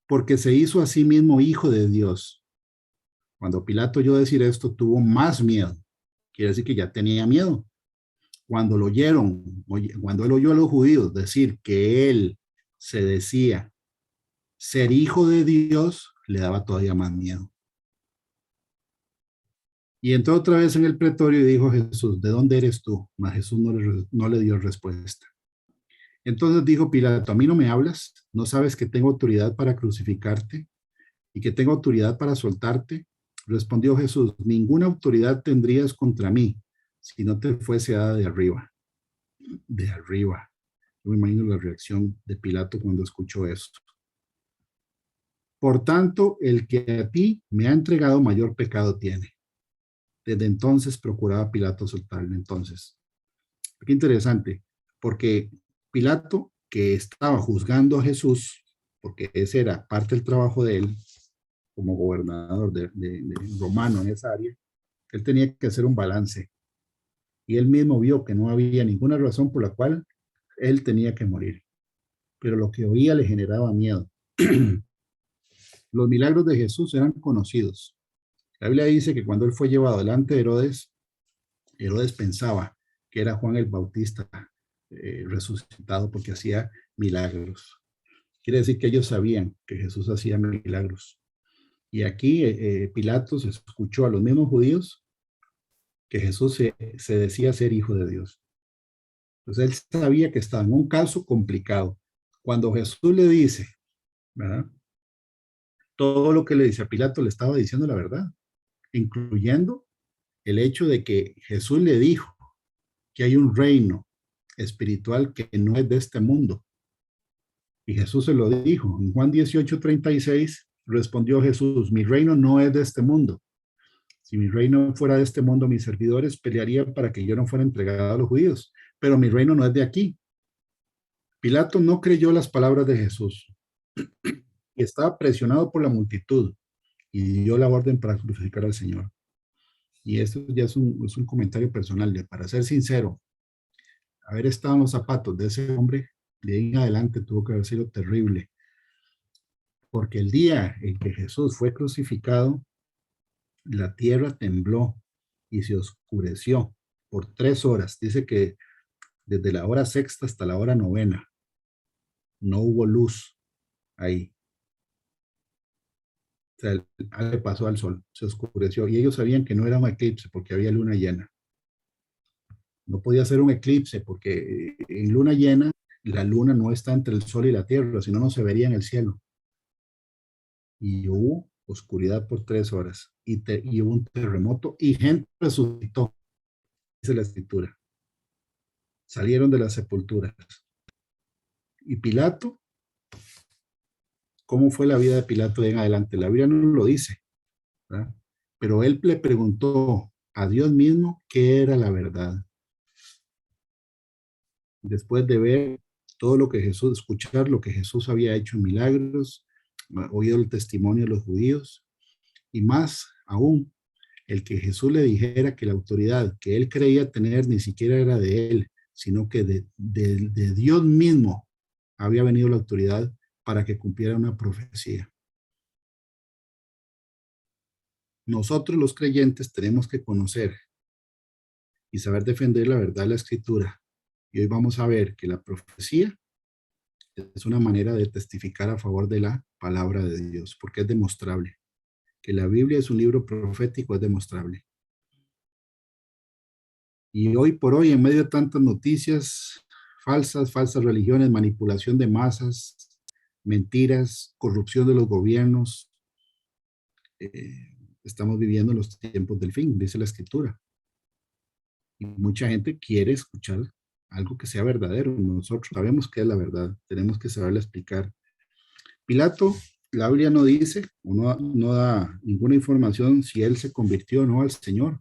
S1: porque se hizo a sí mismo hijo de Dios. Cuando Pilato oyó decir esto, tuvo más miedo. Quiere decir que ya tenía miedo. Cuando lo oyeron, cuando él oyó a los judíos decir que él se decía ser hijo de Dios, le daba todavía más miedo. Y entró otra vez en el pretorio y dijo a Jesús, ¿de dónde eres tú? Mas Jesús no le dio respuesta. Entonces dijo Pilato, ¿a mí no me hablas? ¿No sabes que tengo autoridad para crucificarte y que tengo autoridad para soltarte? Respondió Jesús, ninguna autoridad tendrías contra mí si no te fuese dada de arriba. De arriba. Yo me imagino la reacción de Pilato cuando escuchó esto. Por tanto, el que a ti me ha entregado mayor pecado tiene. Desde entonces procuraba Pilato soltarle. Entonces, qué interesante, porque Pilato, que estaba juzgando a Jesús, porque ese era parte del trabajo de él como gobernador de romano en esa área, él tenía que hacer un balance. Y él mismo vio que no había ninguna razón por la cual él tenía que morir. Pero lo que oía le generaba miedo. Los milagros de Jesús eran conocidos. La Biblia dice que cuando él fue llevado delante de Herodes, Herodes pensaba que era Juan el Bautista resucitado porque hacía milagros. Quiere decir que ellos sabían que Jesús hacía milagros. Y aquí Pilatos escuchó a los mismos judíos que Jesús se decía ser hijo de Dios. Entonces él sabía que estaba en un caso complicado. Cuando Jesús le dice, ¿verdad? Todo lo que le dice a Pilato le estaba diciendo la verdad, incluyendo el hecho de que Jesús le dijo que hay un reino espiritual que no es de este mundo. Y Jesús se lo dijo. En Juan 18:36 respondió Jesús, mi reino no es de este mundo. Si mi reino fuera de este mundo, mis servidores pelearían para que yo no fuera entregado a los judíos. Pero mi reino no es de aquí. Pilato no creyó las palabras de Jesús y estaba presionado por la multitud y dio la orden para crucificar al Señor. Y esto ya es un comentario personal. Para ser sincero, haber estado en los zapatos de ese hombre, de ahí en adelante tuvo que haber sido terrible. Porque el día en que Jesús fue crucificado, la tierra tembló y se oscureció por 3 horas. Dice que desde la hora sexta hasta la hora novena no hubo luz ahí. O sea, le pasó al sol, se oscureció. Y ellos sabían que no era un eclipse porque había luna llena. No podía ser un eclipse porque en luna llena la luna no está entre el sol y la tierra, sino no se vería en el cielo. Y hubo oscuridad por 3 horas y hubo un terremoto y gente resucitó, dice la escritura. Salieron de las sepulturas. Y Pilato, ¿cómo fue la vida de Pilato de en adelante? La Biblia no lo dice, ¿verdad? Pero él le preguntó a Dios mismo qué era la verdad. Después de ver todo lo que Jesús, escuchar lo que Jesús había hecho en milagros, oído el testimonio de los judíos, y más aún, el que Jesús le dijera que la autoridad que él creía tener ni siquiera era de él, sino que de Dios mismo había venido la autoridad para que cumpliera una profecía. Nosotros los creyentes tenemos que conocer y saber defender la verdad de la escritura. Y hoy vamos a ver que la profecía es una manera de testificar a favor de la palabra de Dios, porque es demostrable. Que la Biblia es un libro profético es demostrable. Y hoy por hoy, en medio de tantas noticias falsas, falsas religiones, manipulación de masas, mentiras, corrupción de los gobiernos, estamos viviendo los tiempos del fin, dice la escritura. Y mucha gente quiere escuchar algo que sea verdadero. Nosotros sabemos que es la verdad, tenemos que saberla explicar. Pilato, la Biblia no dice, o no da ninguna información si él se convirtió o no al Señor,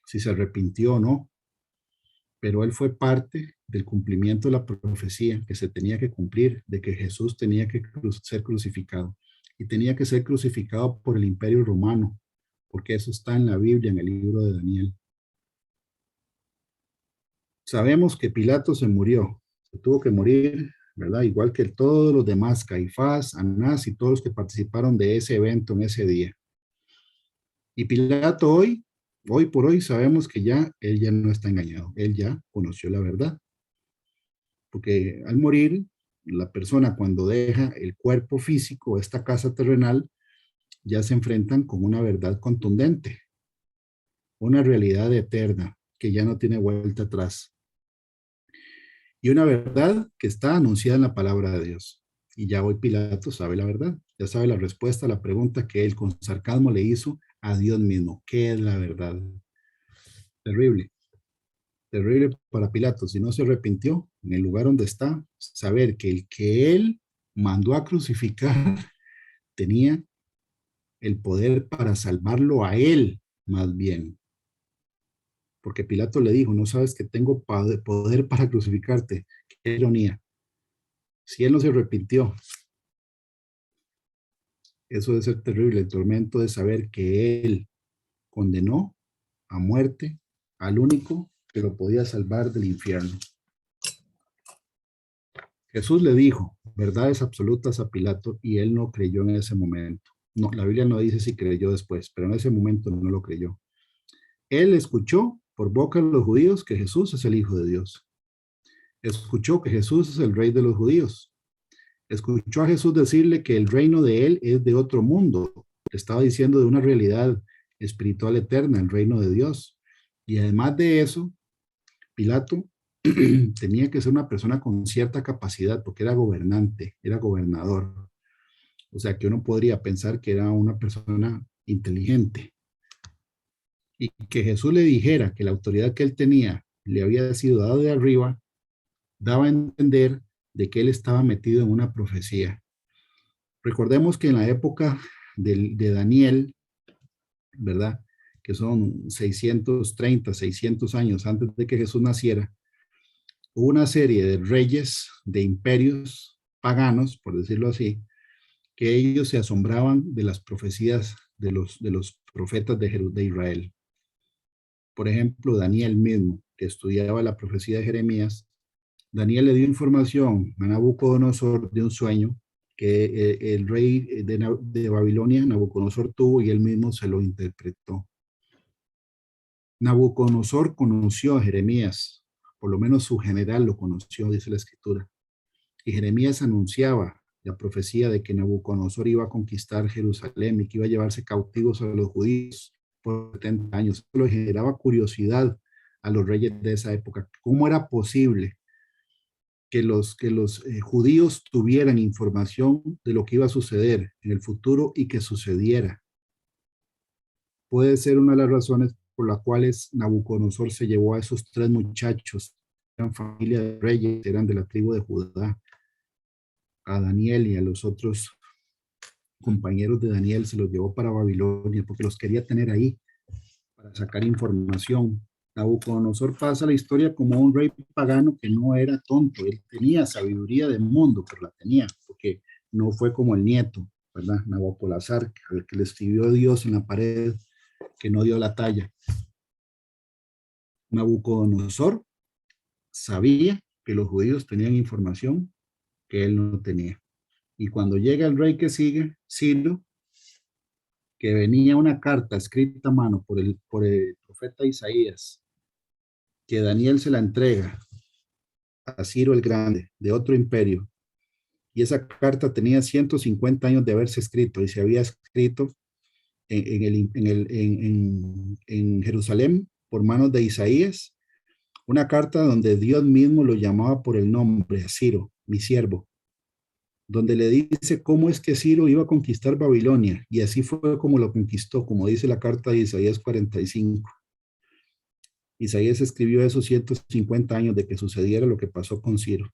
S1: si se arrepintió o no, pero él fue parte del cumplimiento de la profecía que se tenía que cumplir, de que Jesús tenía que ser crucificado, y tenía que ser crucificado por el Imperio Romano, porque eso está en la Biblia, en el libro de Daniel. Sabemos que Pilato se murió, se tuvo que morir, ¿verdad? Igual que todos los demás, Caifás, Anás y todos los que participaron de ese evento en ese día. Y Pilato hoy por hoy sabemos que él ya no está engañado, él ya conoció la verdad. Porque al morir, la persona cuando deja el cuerpo físico, esta casa terrenal, ya se enfrentan con una verdad contundente, una realidad eterna que ya no tiene vuelta atrás. Y una verdad que está anunciada en la palabra de Dios. Y ya hoy Pilato sabe la verdad, ya sabe la respuesta a la pregunta que él con sarcasmo le hizo a Dios mismo. ¿Qué es la verdad? Terrible, terrible para Pilato. Si no se arrepintió en el lugar donde está, saber que el que él mandó a crucificar tenía el poder para salvarlo a él, más bien. Porque Pilato le dijo, no sabes que tengo poder para crucificarte. Qué ironía. Si él no se arrepintió, eso debe ser terrible, el tormento de saber que él condenó a muerte al único que lo podía salvar del infierno. Jesús le dijo verdades absolutas a Pilato y él no creyó en ese momento. No, la Biblia no dice si creyó después, pero en ese momento no lo creyó. Él escuchó por boca de los judíos que Jesús es el Hijo de Dios. Escuchó que Jesús es el Rey de los judíos. Escuchó a Jesús decirle que el reino de él es de otro mundo. Le estaba diciendo de una realidad espiritual eterna, el reino de Dios. Y además de eso, Pilato tenía que ser una persona con cierta capacidad porque era gobernante, era gobernador. O sea que uno podría pensar que era una persona inteligente. Y que Jesús le dijera que la autoridad que él tenía le había sido dada de arriba, daba a entender de que él estaba metido en una profecía. Recordemos que en la época de Daniel, ¿verdad? Que son 630, 600 años antes de que Jesús naciera, hubo una serie de reyes, de imperios paganos, por decirlo así, que ellos se asombraban de las profecías de los profetas de Israel. Por ejemplo, Daniel mismo, que estudiaba la profecía de Jeremías, Daniel le dio información a Nabucodonosor de un sueño que el rey de Babilonia, Nabucodonosor, tuvo y él mismo se lo interpretó. Nabucodonosor conoció a Jeremías, por lo menos su general lo conoció, dice la escritura. Y Jeremías anunciaba la profecía de que Nabucodonosor iba a conquistar Jerusalén y que iba a llevarse cautivos a los judíos por 70 años. Eso le generaba curiosidad a los reyes de esa época. ¿Cómo era posible que los judíos tuvieran información de lo que iba a suceder en el futuro y que sucediera? Puede ser una de las razones por las cuales Nabucodonosor se llevó a esos tres muchachos, eran familia de reyes, eran de la tribu de Judá, a Daniel y a los otros compañeros de Daniel se los llevó para Babilonia porque los quería tener ahí para sacar información. Nabucodonosor pasa la historia como un rey pagano que no era tonto, él tenía sabiduría del mundo, pero la tenía, porque no fue como el nieto, ¿verdad? Nabopolassar, al que le escribió Dios en la pared, que no dio la talla. Nabucodonosor sabía que los judíos tenían información que él no tenía. Y cuando llega el rey que sigue, Ciro, que venía una carta escrita a mano por el profeta Isaías, que Daniel se la entrega a Ciro el Grande, de otro imperio, y esa carta tenía 150 años de haberse escrito, y se había escrito en Jerusalén por manos de Isaías, una carta donde Dios mismo lo llamaba por el nombre, a Ciro, mi siervo, donde le dice cómo es que Ciro iba a conquistar Babilonia, y así fue como lo conquistó, como dice la carta de Isaías 45. Isaías escribió esos 150 años de que sucediera lo que pasó con Ciro.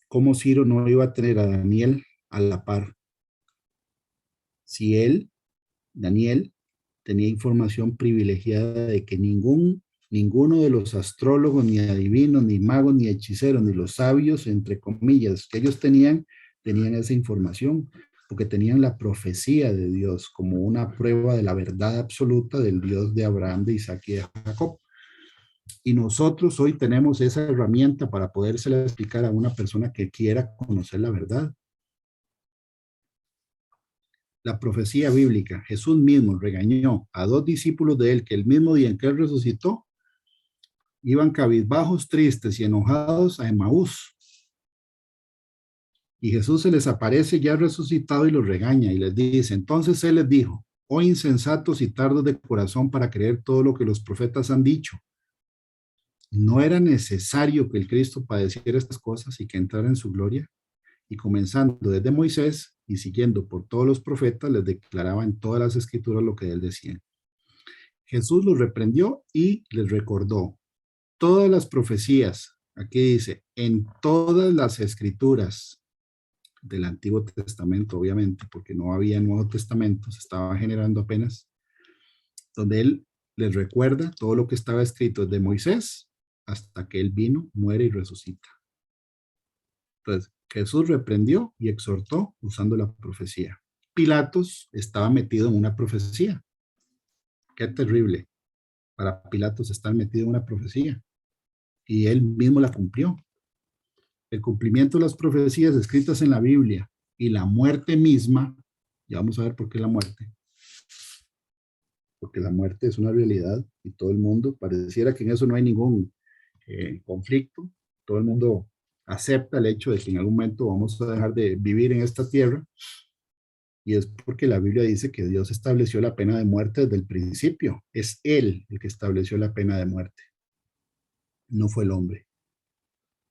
S1: Cómo Ciro no iba a tener a Daniel a la par. Si él, Daniel, tenía información privilegiada de que ninguno de los astrólogos, ni adivinos, ni magos, ni hechiceros, ni los sabios, entre comillas, que ellos tenían esa información, porque tenían la profecía de Dios como una prueba de la verdad absoluta del Dios de Abraham, de Isaac y de Jacob. Y nosotros hoy tenemos esa herramienta para podérsela explicar a una persona que quiera conocer la verdad. La profecía bíblica, Jesús mismo regañó a dos discípulos de él que el mismo día en que él resucitó, iban cabizbajos, tristes y enojados a Emaús. Y Jesús se les aparece ya resucitado y los regaña y les dice, entonces él les dijo, oh insensatos y tardos de corazón para creer todo lo que los profetas han dicho. ¿No era necesario que el Cristo padeciera estas cosas y que entrara en su gloria? Y comenzando desde Moisés y siguiendo por todos los profetas, les declaraba en todas las escrituras lo que él decía. Jesús los reprendió y les recordó todas las profecías. Aquí dice, en todas las escrituras del Antiguo Testamento, obviamente, porque no había Nuevo Testamento, se estaba generando apenas, donde él les recuerda todo lo que estaba escrito desde Moisés hasta que él vino, muere y resucita. Entonces, Jesús reprendió y exhortó usando la profecía. Pilatos estaba metido en una profecía. Qué terrible para Pilatos estar metido en una profecía. Y él mismo la cumplió. El cumplimiento de las profecías escritas en la Biblia y la muerte misma, ya vamos a ver por qué la muerte. Porque la muerte es una realidad y todo el mundo, pareciera que en eso no hay ningún conflicto. Todo el mundo acepta el hecho de que en algún momento vamos a dejar de vivir en esta tierra, y es porque la Biblia dice que Dios estableció la pena de muerte desde el principio. Es Él el que estableció la pena de muerte, no fue el hombre.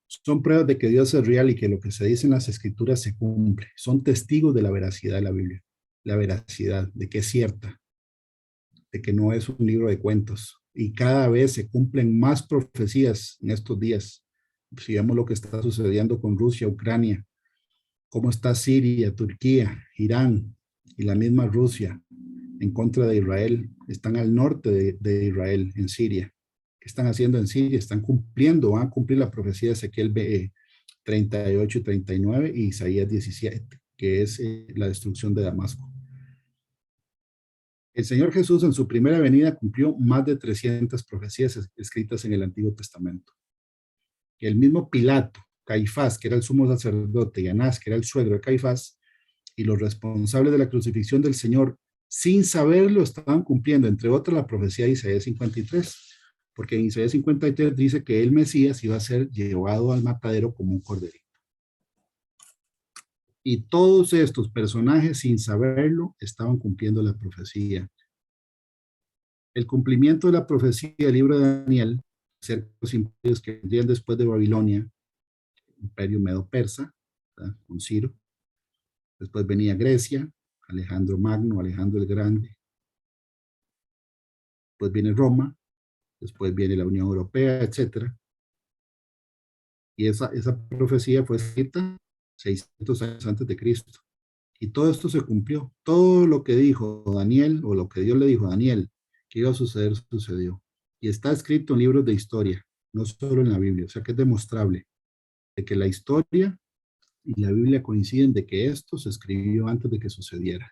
S1: Son pruebas de que Dios es real y que lo que se dice en las escrituras se cumple. Son testigos de la veracidad de la Biblia, la veracidad, de que es cierta, de que no es un libro de cuentos. Y cada vez se cumplen más profecías en estos días. Si vemos lo que está sucediendo con Rusia, Ucrania, cómo está Siria, Turquía, Irán y la misma Rusia en contra de Israel. Están al norte de Israel, en Siria. ¿Qué están haciendo en Siria? Están cumpliendo, van a cumplir la profecía de Ezequiel 38 y 39 y Isaías 17, que es la destrucción de Damasco. El Señor Jesús en su primera venida cumplió más de 300 profecías escritas en el Antiguo Testamento. El mismo Pilato, Caifás, que era el sumo sacerdote, y Anás, que era el suegro de Caifás, y los responsables de la crucifixión del Señor, sin saberlo, estaban cumpliendo, entre otras, la profecía de Isaías 53, porque en Isaías 53 dice que el Mesías iba a ser llevado al matadero como un corderito. Y todos estos personajes, sin saberlo, estaban cumpliendo la profecía. El cumplimiento de la profecía del libro de Daniel, acerca de los imperios que vendrían después de Babilonia, imperio medo-persa, con Ciro. Después venía Grecia, Alejandro Magno, Alejandro el Grande. Después viene Roma, después viene la Unión Europea, etc. Y esa profecía fue escrita 600 años antes de Cristo. Y todo esto se cumplió. Todo lo que dijo Daniel, o lo que Dios le dijo a Daniel, que iba a suceder, sucedió. Y está escrito en libros de historia, no solo en la Biblia. O sea que es demostrable de que la historia y la Biblia coinciden de que esto se escribió antes de que sucediera.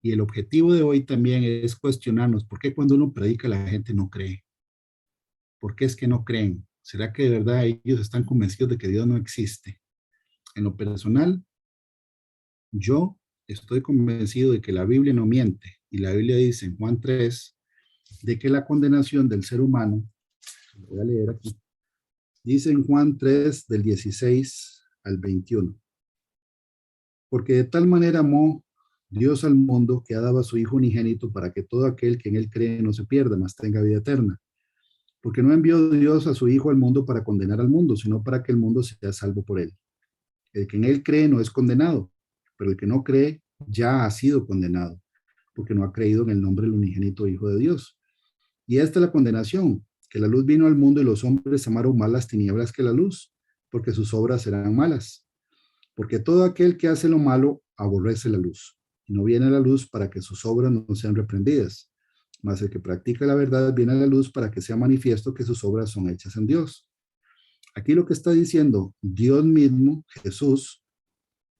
S1: Y el objetivo de hoy también es cuestionarnos por qué cuando uno predica la gente no cree. ¿Por qué es que no creen? ¿Será que de verdad ellos están convencidos de que Dios no existe? En lo personal, yo estoy convencido de que la Biblia no miente. Y la Biblia dice en Juan 3, de que la condenación del ser humano, lo voy a leer aquí, dice en Juan 3, del 16 al 21, porque de tal manera amó Dios al mundo que ha dado a su Hijo unigénito para que todo aquel que en él cree no se pierda, mas tenga vida eterna. Porque no envió Dios a su Hijo al mundo para condenar al mundo, sino para que el mundo sea salvo por él. El que en él cree no es condenado, pero el que no cree ya ha sido condenado, porque no ha creído en el nombre del unigénito Hijo de Dios. Y esta es la condenación, que la luz vino al mundo y los hombres amaron más las tinieblas que la luz, porque sus obras serán malas. Porque todo aquel que hace lo malo aborrece la luz, y no viene a la luz para que sus obras no sean reprendidas. Mas el que practica la verdad viene a la luz para que sea manifiesto que sus obras son hechas en Dios. Aquí lo que está diciendo Dios mismo, Jesús,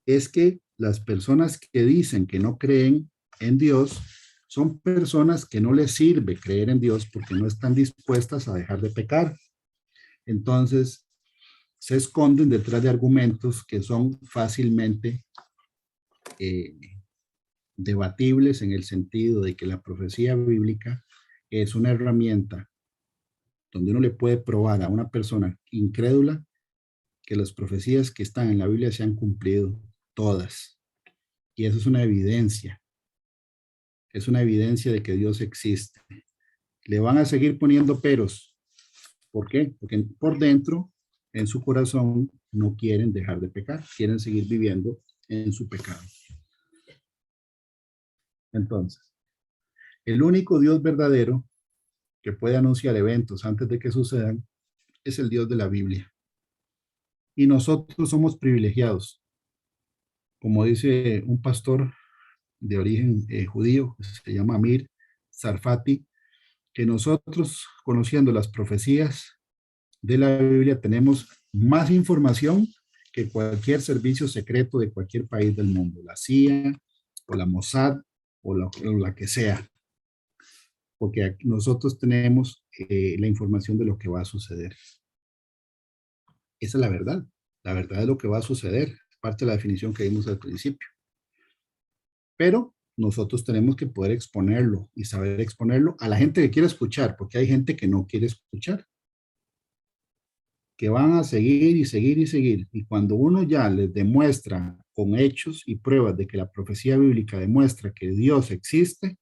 S1: es que las personas que dicen que no creen en Dios son personas que no les sirve creer en Dios porque no están dispuestas a dejar de pecar. Entonces, se esconden detrás de argumentos que son fácilmente eh, debatibles en el sentido de que la profecía bíblica es una herramienta donde uno le puede probar a una persona incrédula que las profecías que están en la Biblia se han cumplido todas. Y eso es una evidencia de que Dios existe. Le van a seguir poniendo peros. ¿Por qué? Porque por dentro, en su corazón, no quieren dejar de pecar, quieren seguir viviendo en su pecado. Entonces, el único Dios verdadero que puede anunciar eventos antes de que sucedan es el Dios de la Biblia. Y nosotros somos privilegiados. Como dice un pastor de origen judío, se llama Amir Sarfati, que nosotros, conociendo las profecías de la Biblia, tenemos más información que cualquier servicio secreto de cualquier país del mundo, la CIA o la Mossad o la que sea, porque nosotros tenemos la información de lo que va a suceder. Esa es la verdad es lo que va a suceder, parte de la definición que dimos al principio. Pero nosotros tenemos que poder exponerlo y saber exponerlo a la gente que quiere escuchar, porque hay gente que no quiere escuchar, que van a seguir y seguir y seguir. Y cuando uno ya les demuestra con hechos y pruebas de que la profecía bíblica demuestra que Dios existe,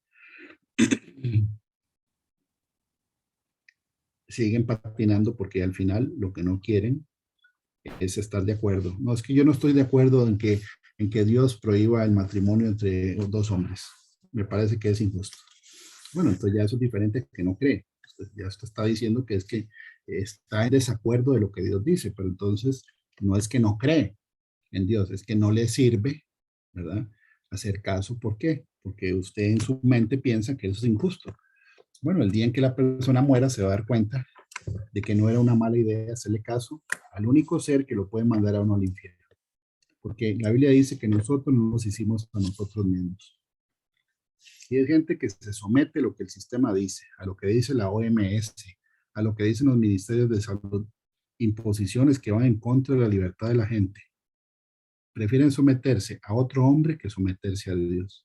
S1: siguen patinando porque al final lo que no quieren es estar de acuerdo. No, es que yo no estoy de acuerdo en que Dios prohíba el matrimonio entre dos hombres. Me parece que es injusto. Bueno, entonces ya eso es diferente que no cree. Entonces ya usted está diciendo que es que está en desacuerdo de lo que Dios dice, pero entonces no es que no cree en Dios, es que no le sirve, ¿verdad? Hacer caso. ¿Por qué? Porque usted en su mente piensa que eso es injusto. Bueno, el día en que la persona muera se va a dar cuenta de que no era una mala idea hacerle caso al único ser que lo puede mandar a uno al infierno. Porque la Biblia dice que nosotros no nos hicimos a nosotros mismos. Y hay gente que se somete a lo que el sistema dice, a lo que dice la OMS, a lo que dicen los ministerios de salud, imposiciones que van en contra de la libertad de la gente. Prefieren someterse a otro hombre que someterse a Dios.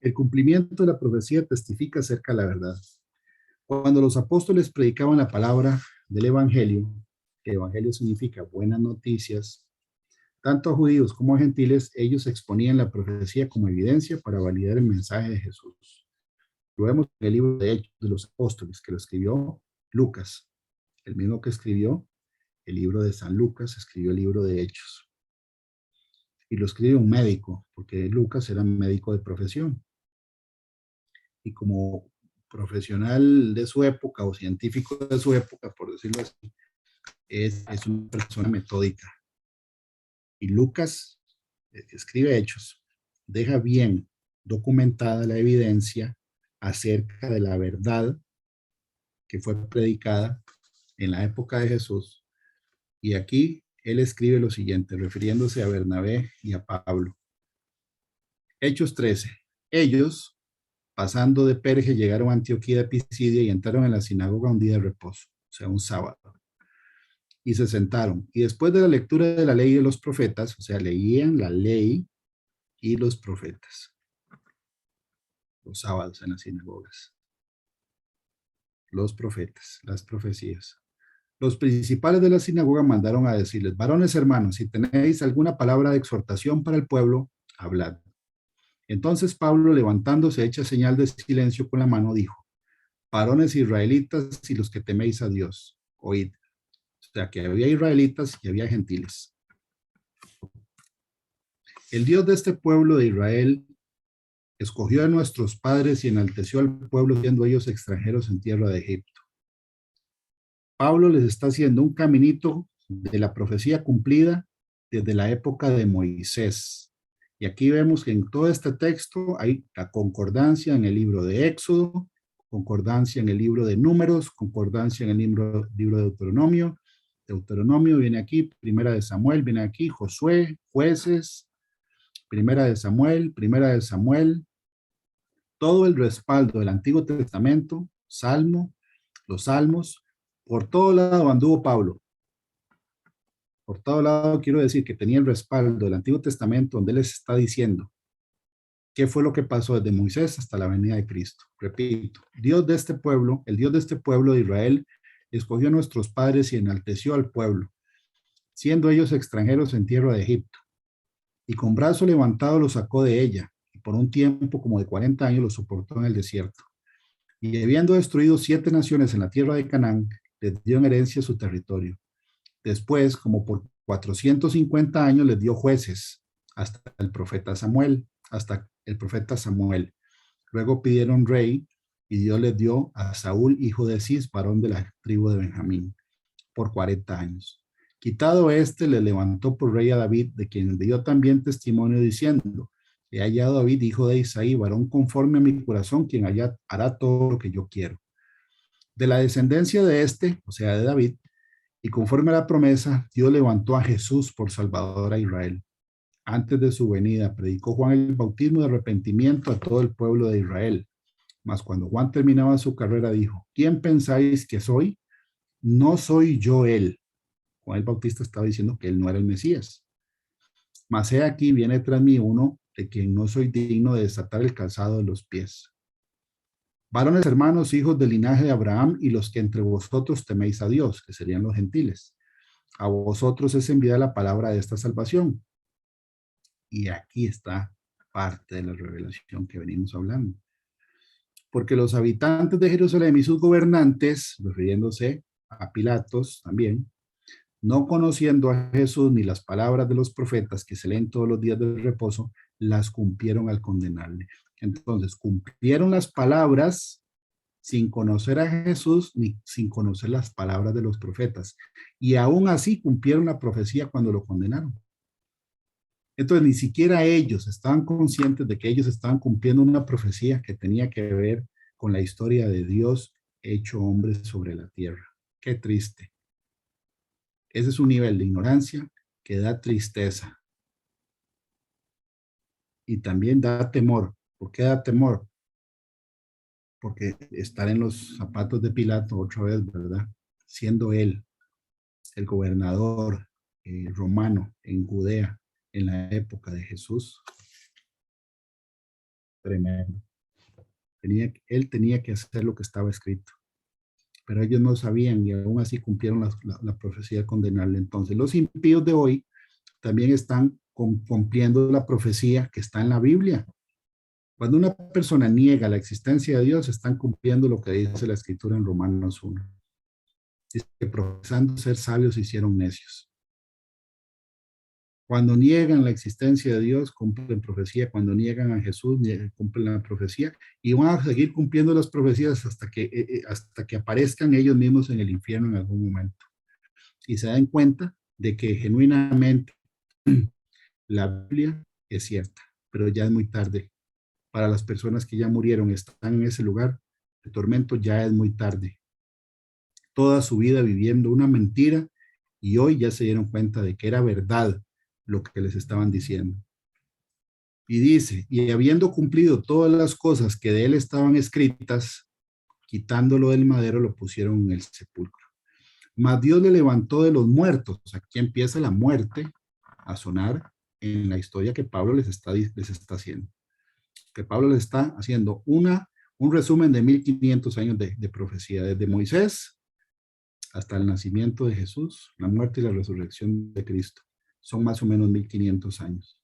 S1: El cumplimiento de la profecía testifica acerca de la verdad. Cuando los apóstoles predicaban la palabra del evangelio, que evangelio significa buenas noticias, tanto a judíos como a gentiles, ellos exponían la profecía como evidencia para validar el mensaje de Jesús. Lo vemos en el libro de Hechos de los Apóstoles, que lo escribió Lucas, el mismo que escribió el libro de San Lucas, escribió el libro de Hechos. Y lo escribió un médico, porque Lucas era médico de profesión. Y como profesional de su época o científico de su época, por decirlo así, es una persona metódica. Y Lucas escribe Hechos, deja bien documentada la evidencia acerca de la verdad que fue predicada en la época de Jesús. Y aquí él escribe lo siguiente, refiriéndose a Bernabé y a Pablo. Hechos 13. Ellos, pasando de Perge, llegaron a Antioquía de Pisidia y entraron en la sinagoga un día de reposo, o sea, un sábado. Y se sentaron. Y después de la lectura de la ley y de los profetas, o sea, leían la ley y los profetas, los sábados en las sinagogas, los profetas, las profecías. Los principales de la sinagoga mandaron a decirles, varones hermanos, si tenéis alguna palabra de exhortación para el pueblo, hablad. Entonces Pablo, levantándose, hecha señal de silencio con la mano, dijo, varones israelitas y los que teméis a Dios, oíd. O sea, que había israelitas y había gentiles. El Dios de este pueblo de Israel escogió a nuestros padres y enalteció al pueblo, siendo ellos extranjeros en tierra de Egipto. Pablo les está haciendo un caminito de la profecía cumplida desde la época de Moisés. Y aquí vemos que en todo este texto hay la concordancia en el libro de Éxodo, concordancia en el libro de Números, concordancia en el libro de Deuteronomio. Deuteronomio viene aquí, Primera de Samuel viene aquí, Josué, Jueces, Primera de Samuel, todo el respaldo del Antiguo Testamento, Salmo, los Salmos, por todo lado anduvo Pablo. Por todo lado quiero decir que tenía el respaldo del Antiguo Testamento donde él les está diciendo qué fue lo que pasó desde Moisés hasta la venida de Cristo. Repito, Dios de este pueblo, el Dios de este pueblo de Israel, escogió a nuestros padres y enalteció al pueblo, siendo ellos extranjeros en tierra de Egipto. Y con brazo levantado los sacó de ella, y por un tiempo como de 40 años los soportó en el desierto. Y habiendo destruido 7 naciones en la tierra de Canaán, les dio en herencia su territorio. Después, como por 450 años, les dio jueces hasta el profeta Samuel, Luego pidieron rey y Dios les dio a Saúl, hijo de Cis, varón de la tribu de Benjamín, por 40 años. Quitado este, le levantó por rey a David, de quien dio también testimonio diciendo, he hallado a David, hijo de Isaí, varón conforme a mi corazón, quien hará todo lo que yo quiero. De la descendencia de este, o sea, de David, y conforme a la promesa, Dios levantó a Jesús por Salvador a Israel. Antes de su venida, predicó Juan el bautismo de arrepentimiento a todo el pueblo de Israel. Mas cuando Juan terminaba su carrera, dijo, ¿quién pensáis que soy? No soy yo él. Juan el Bautista estaba diciendo que él no era el Mesías. Mas he aquí, viene tras mí uno de quien no soy digno de desatar el calzado de los pies. Varones hermanos, hijos del linaje de Abraham y los que entre vosotros teméis a Dios, que serían los gentiles. A vosotros es enviada la palabra de esta salvación. Y aquí está parte de la revelación que venimos hablando. Porque los habitantes de Jerusalén y sus gobernantes, refiriéndose a Pilatos también, no conociendo a Jesús ni las palabras de los profetas que se leen todos los días del reposo, las cumplieron al condenarle. Entonces, cumplieron las palabras sin conocer a Jesús ni sin conocer las palabras de los profetas. Y aún así cumplieron la profecía cuando lo condenaron. Entonces, ni siquiera ellos estaban conscientes de que ellos estaban cumpliendo una profecía que tenía que ver con la historia de Dios hecho hombre sobre la tierra. Qué triste. Ese es un nivel de ignorancia que da tristeza. Y también da temor. ¿Por qué da temor? Porque estar en los zapatos de Pilato otra vez, ¿verdad? Siendo él el gobernador romano en Judea en la época de Jesús. Tremendo. Él tenía que hacer lo que estaba escrito. Pero ellos no sabían y aún así cumplieron la profecía de condenarle. Entonces, los impíos de hoy también están cumpliendo la profecía que está en la Biblia. Cuando una persona niega la existencia de Dios, están cumpliendo lo que dice la Escritura en Romanos 1. Dice que profesando ser sabios se hicieron necios. Cuando niegan la existencia de Dios, cumplen profecía. Cuando niegan a Jesús, cumplen la profecía. Y van a seguir cumpliendo las profecías hasta que aparezcan ellos mismos en el infierno en algún momento. Y se dan cuenta de que genuinamente la Biblia es cierta, pero ya es muy tarde. Para las personas que ya murieron, están en ese lugar de tormento, ya es muy tarde. Toda su vida viviendo una mentira y hoy ya se dieron cuenta de que era verdad lo que les estaban diciendo. Y dice, y habiendo cumplido todas las cosas que de él estaban escritas, quitándolo del madero, lo pusieron en el sepulcro. Mas Dios le levantó de los muertos. Aquí empieza la muerte a sonar en la historia que Pablo les está haciendo. Que Pablo les está haciendo un resumen de 1500 años de profecía, desde Moisés hasta el nacimiento de Jesús, la muerte y la resurrección de Cristo. Son más o menos 1500 años.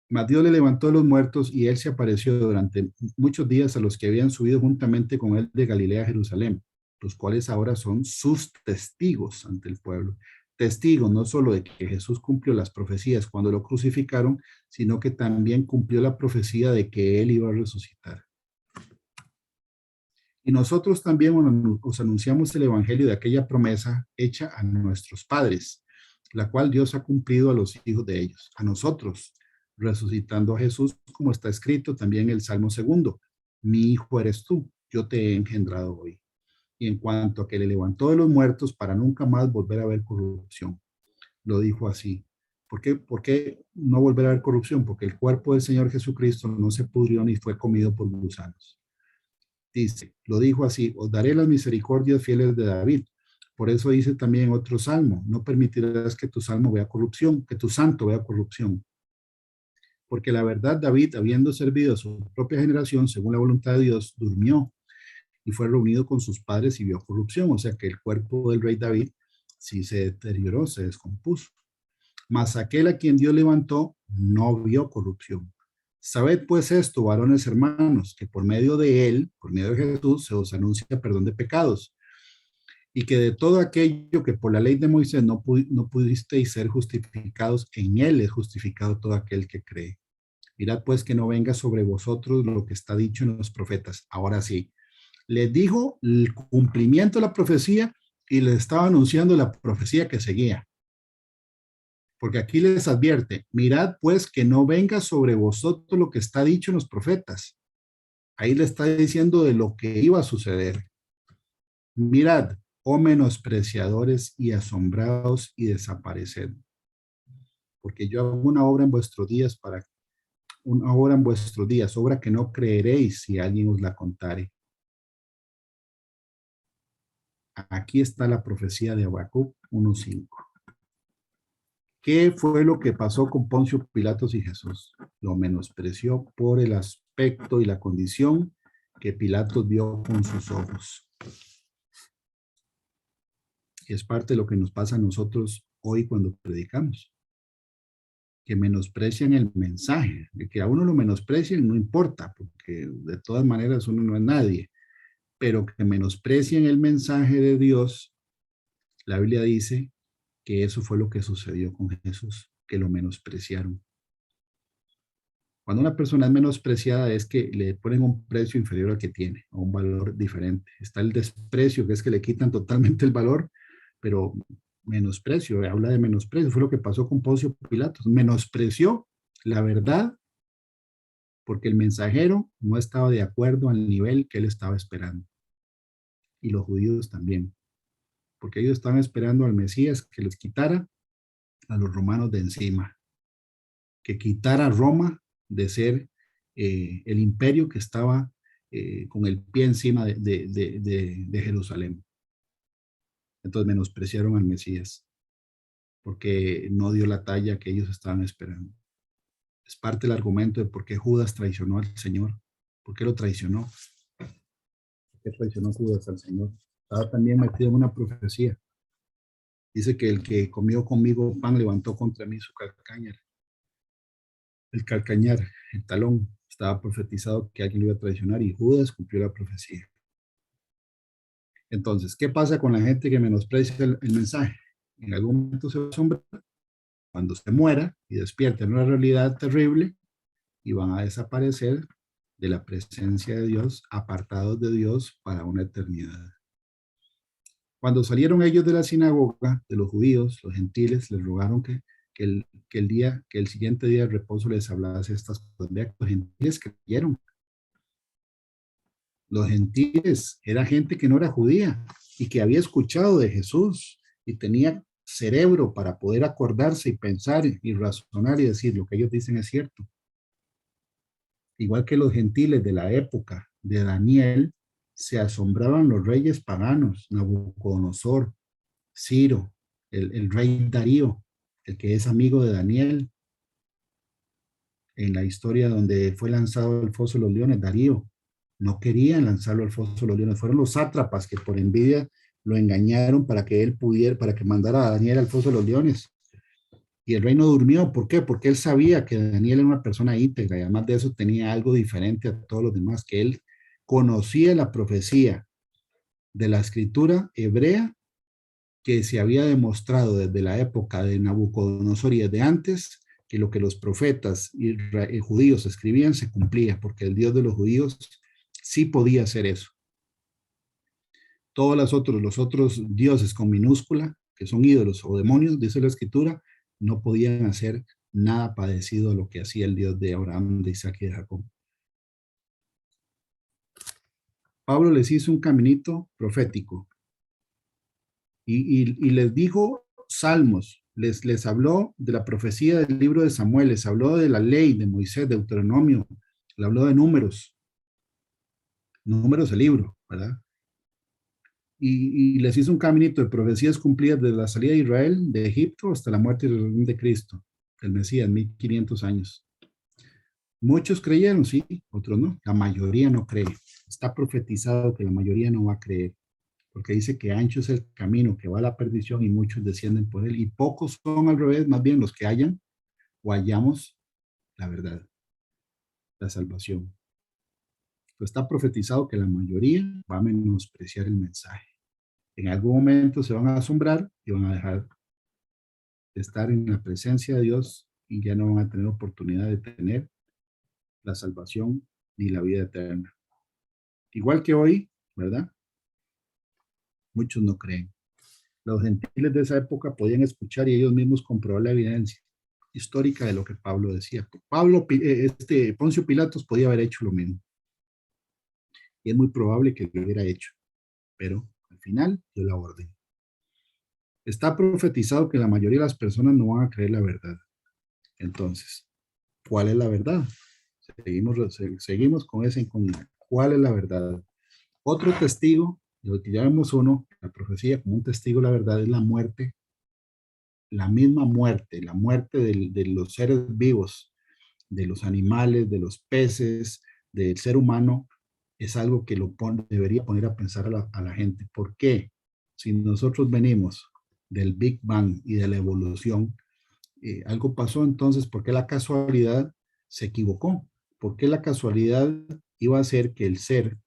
S1: Mas Dios le levantó de los muertos y él se apareció durante muchos días a los que habían subido juntamente con él de Galilea a Jerusalén, los cuales ahora son sus testigos ante el pueblo. Testigos no solo de que Jesús cumplió las profecías cuando lo crucificaron, sino que también cumplió la profecía de que él iba a resucitar. Y nosotros también os anunciamos el evangelio de aquella promesa hecha a nuestros padres, la cual Dios ha cumplido a los hijos de ellos, a nosotros, resucitando a Jesús, como está escrito también en el Salmo 2. Mi hijo eres tú, yo te he engendrado hoy. Y en cuanto a que le levantó de los muertos para nunca más volver a ver corrupción, lo dijo así. ¿Por qué no volver a ver corrupción? Porque el cuerpo del Señor Jesucristo no se pudrió ni fue comido por gusanos. Dice, lo dijo así, os daré las misericordias fieles de David. Por eso dice también otro salmo, no permitirás que tu salmo vea corrupción, que tu santo vea corrupción. Porque la verdad, David, habiendo servido a su propia generación, según la voluntad de Dios, durmió y fue reunido con sus padres y vio corrupción. O sea que el cuerpo del rey David sí se deterioró, se descompuso. Mas aquel a quien Dios levantó no vio corrupción. Sabed pues esto, varones hermanos, que por medio de él, por medio de Jesús, se os anuncia perdón de pecados, y que de todo aquello que por la ley de Moisés no pudisteis ser justificados, en él es justificado todo aquel que cree. Mirad pues que no venga sobre vosotros lo que está dicho en los profetas. Ahora sí, les dijo el cumplimiento de la profecía y les estaba anunciando la profecía que seguía. Porque aquí les advierte, mirad pues que no venga sobre vosotros lo que está dicho en los profetas. Ahí le está diciendo de lo que iba a suceder. Mirad, oh menospreciadores y asombrados y desapareced. Porque yo hago una obra en vuestros días obra que no creeréis si alguien os la contare. Aquí está la profecía de Habacuc 1:5. ¿Qué fue lo que pasó con Poncio Pilatos y Jesús? Lo menospreció por el aspecto y la condición que Pilatos vio con sus ojos. Y es parte de lo que nos pasa a nosotros hoy cuando predicamos. Que menosprecian el mensaje. De que a uno lo menosprecian no importa, porque de todas maneras uno no es nadie. Pero que menosprecian el mensaje de Dios, la Biblia dice que eso fue lo que sucedió con Jesús, que lo menospreciaron. Cuando una persona es menospreciada es que le ponen un precio inferior al que tiene, o un valor diferente. Está el desprecio, que es que le quitan totalmente el valor, pero menosprecio, habla de menosprecio, fue lo que pasó con Poncio Pilatos. Menospreció la verdad porque el mensajero no estaba de acuerdo al nivel que él estaba esperando. Y los judíos también, porque ellos estaban esperando al Mesías que les quitara a los romanos de encima, que quitara a Roma de ser el imperio que estaba con el pie encima de Jerusalén. Entonces menospreciaron al Mesías porque no dio la talla que ellos estaban esperando. Es parte del argumento de por qué Judas traicionó al Señor. ¿Por qué lo traicionó? ¿Por qué traicionó Judas al Señor? Estaba también metido en una profecía. Dice que el que comió conmigo pan levantó contra mí su calcañar. El calcañar, el talón, estaba profetizado que alguien lo iba a traicionar y Judas cumplió la profecía. Entonces, ¿qué pasa con la gente que menosprecia el mensaje? En algún momento se va a asombrar cuando se muera y despierte en una realidad terrible y van a desaparecer de la presencia de Dios, apartados de Dios para una eternidad. Cuando salieron ellos de la sinagoga de los judíos, los gentiles les rogaron que el siguiente día de reposo les hablase estas cosas. Vean, los gentiles creyeron. Los gentiles era gente que no era judía y que había escuchado de Jesús y tenía cerebro para poder acordarse y pensar y razonar y decir lo que ellos dicen es cierto. Igual que los gentiles de la época de Daniel, se asombraban los reyes paganos, Nabucodonosor, Ciro, el rey Darío, el que es amigo de Daniel, en la historia donde fue lanzado al foso de los leones, Darío. No querían lanzarlo al foso de los leones, fueron los sátrapas que por envidia lo engañaron para que él pudiera, para que mandara a Daniel al foso de los leones. Y el rey no durmió, ¿por qué? Porque él sabía que Daniel era una persona íntegra y además de eso tenía algo diferente a todos los demás, que él conocía la profecía de la escritura hebrea que se había demostrado desde la época de Nabucodonosor y desde antes, que lo que los profetas y judíos escribían se cumplía, porque el Dios de los judíos sí podía hacer eso. Todos los otros dioses con minúscula, que son ídolos o demonios, dice la escritura, no podían hacer nada parecido a lo que hacía el Dios de Abraham, de Isaac y de Jacob. Pablo les hizo un caminito profético y les dijo salmos, les habló de la profecía del libro de Samuel, les habló de la ley de Moisés, de Deuteronomio, le habló de números el libro, ¿verdad? Y les hizo un caminito de profecías cumplidas desde la salida de Israel de Egipto hasta la muerte y resurrección de Cristo, el Mesías, 1500 años. Muchos creyeron, sí, otros no. La mayoría no cree. Está profetizado que la mayoría no va a creer, porque dice que ancho es el camino que va a la perdición y muchos descienden por él. Y pocos son al revés, más bien los que hallan o hallamos la verdad, la salvación. Pero está profetizado que la mayoría va a menospreciar el mensaje. En algún momento se van a asombrar y van a dejar de estar en la presencia de Dios y ya no van a tener oportunidad de tener la salvación ni la vida eterna. Igual que hoy, ¿verdad? Muchos no creen. Los gentiles de esa época podían escuchar y ellos mismos comprobar la evidencia histórica de lo que Pablo decía. Poncio Pilatos podía haber hecho lo mismo. Y es muy probable que lo hubiera hecho. Pero al final dio la orden. Está profetizado que la mayoría de las personas no van a creer la verdad. Entonces, ¿cuál es la verdad? Seguimos con esa incógnita. ¿Cuál es la verdad? Otro testigo, de lo que ya vemos la profecía como un testigo de la verdad es la muerte, la misma muerte, la muerte de los seres vivos, de los animales, de los peces, del ser humano, es algo que debería poner a pensar a la gente. ¿Por qué? Si nosotros venimos del Big Bang y de la evolución, algo pasó entonces, ¿por qué la casualidad se equivocó? ¿Por qué la casualidad iba a hacer que el ser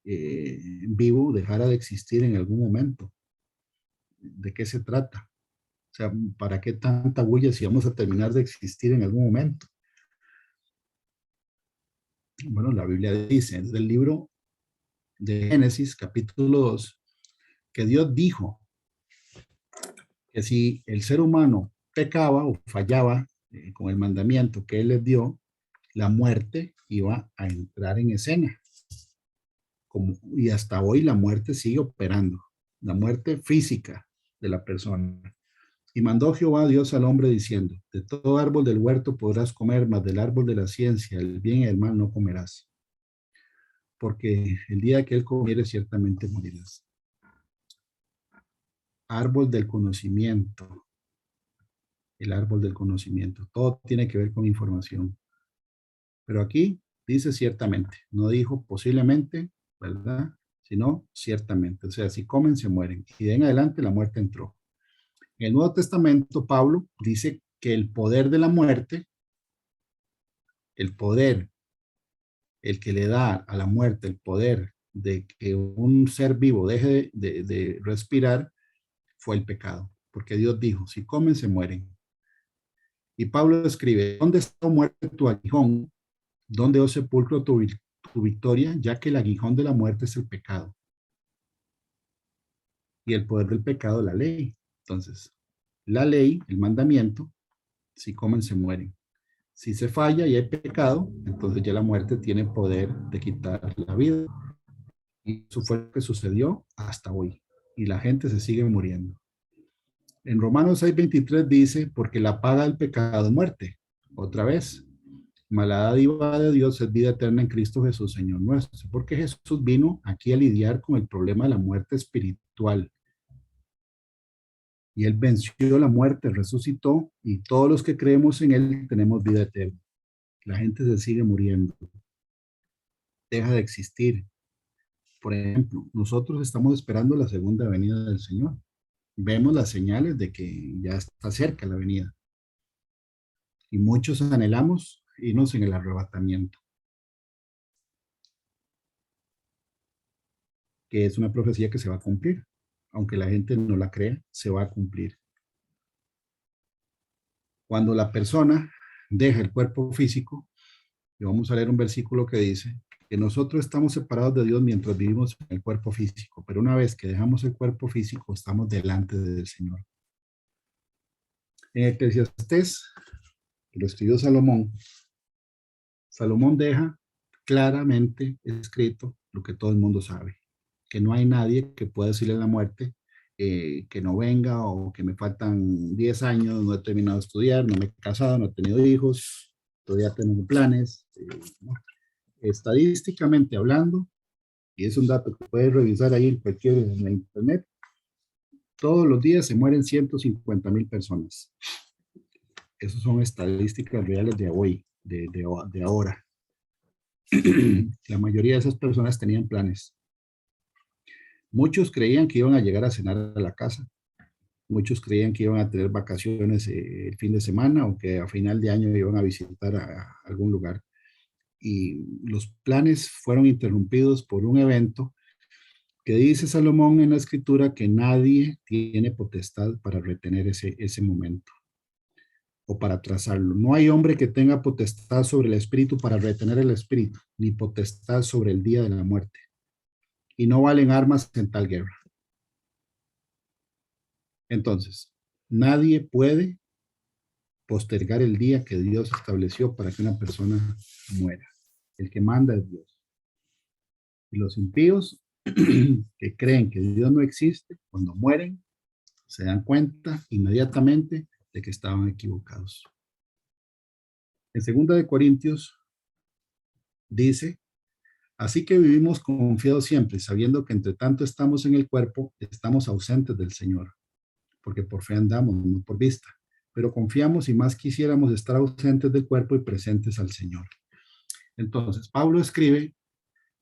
S1: vivo dejara de existir en algún momento? ¿De qué se trata? O sea, ¿para qué tanta bulla si vamos a terminar de existir en algún momento? Bueno, la Biblia dice, desde el libro de Génesis, capítulo 2, que Dios dijo que si el ser humano pecaba o fallaba con el mandamiento que Él les dio, la muerte iba a entrar en escena. Y hasta hoy la muerte sigue operando, la muerte física de la persona. Y mandó Jehová Dios al hombre diciendo, de todo árbol del huerto podrás comer, mas del árbol de la ciencia, el bien y el mal no comerás. Porque el día que él comiere ciertamente morirás. Árbol del conocimiento. El árbol del conocimiento. Todo tiene que ver con información. Pero aquí dice ciertamente, no dijo posiblemente, ¿verdad? Sino ciertamente. O sea, si comen, se mueren. Y de en adelante la muerte entró. En el Nuevo Testamento, Pablo dice que el poder de la muerte, el poder, el que le da a la muerte el poder de que un ser vivo deje de respirar, fue el pecado. Porque Dios dijo, si comen, se mueren. Y Pablo escribe, ¿dónde está, oh muerte, tu aguijón? ¿Dónde, oh sepulcro, tu victoria? Ya que el aguijón de la muerte es el pecado. Y el poder del pecado, la ley. Entonces, la ley, el mandamiento, si comen, se mueren. Si se falla y hay pecado, entonces ya la muerte tiene poder de quitar la vida. Y eso fue lo que sucedió hasta hoy. Y la gente se sigue muriendo. En Romanos 6:23 dice, porque la paga del pecado es muerte. Otra vez, mala dádiva de Dios es vida eterna en Cristo Jesús, Señor nuestro. Porque Jesús vino aquí a lidiar con el problema de la muerte espiritual. Y Él venció la muerte, resucitó, y todos los que creemos en Él tenemos vida eterna. La gente se sigue muriendo, deja de existir. Por ejemplo, nosotros estamos esperando la segunda venida del Señor. Vemos las señales de que ya está cerca la venida. Y muchos anhelamos irnos en el arrebatamiento, que es una profecía que se va a cumplir. Aunque la gente no la crea, se va a cumplir. Cuando la persona deja el cuerpo físico, y vamos a leer un versículo que dice que nosotros estamos separados de Dios mientras vivimos en el cuerpo físico, pero una vez que dejamos el cuerpo físico, estamos delante del Señor. En Eclesiastés, que lo escribió Salomón, Salomón deja claramente escrito lo que todo el mundo sabe, que no hay nadie que pueda decirle a la muerte que no venga o que me faltan 10 años, no he terminado de estudiar, no me he casado, no he tenido hijos, todavía tengo planes. ¿No? Estadísticamente hablando, y es un dato que puedes revisar ahí en la internet, todos los días se mueren 150,000 personas. Esas son estadísticas reales de hoy, de ahora. La mayoría de esas personas tenían planes. Muchos creían que iban a llegar a cenar a la casa. Muchos creían que iban a tener vacaciones el fin de semana o que a final de año iban a visitar a algún lugar. Y los planes fueron interrumpidos por un evento que dice Salomón en la escritura que nadie tiene potestad para retener ese momento o para trazarlo. No hay hombre que tenga potestad sobre el espíritu para retener el espíritu, ni potestad sobre el día de la muerte. Y no valen armas en tal guerra. Entonces, nadie puede postergar el día que Dios estableció para que una persona muera. El que manda es Dios. Y los impíos que creen que Dios no existe, cuando mueren, se dan cuenta inmediatamente de que estaban equivocados. En 2 Corintios dice, así que vivimos confiados siempre, sabiendo que entre tanto estamos en el cuerpo, estamos ausentes del Señor, porque por fe andamos, no por vista, pero confiamos y más quisiéramos estar ausentes del cuerpo y presentes al Señor. Entonces, Pablo escribe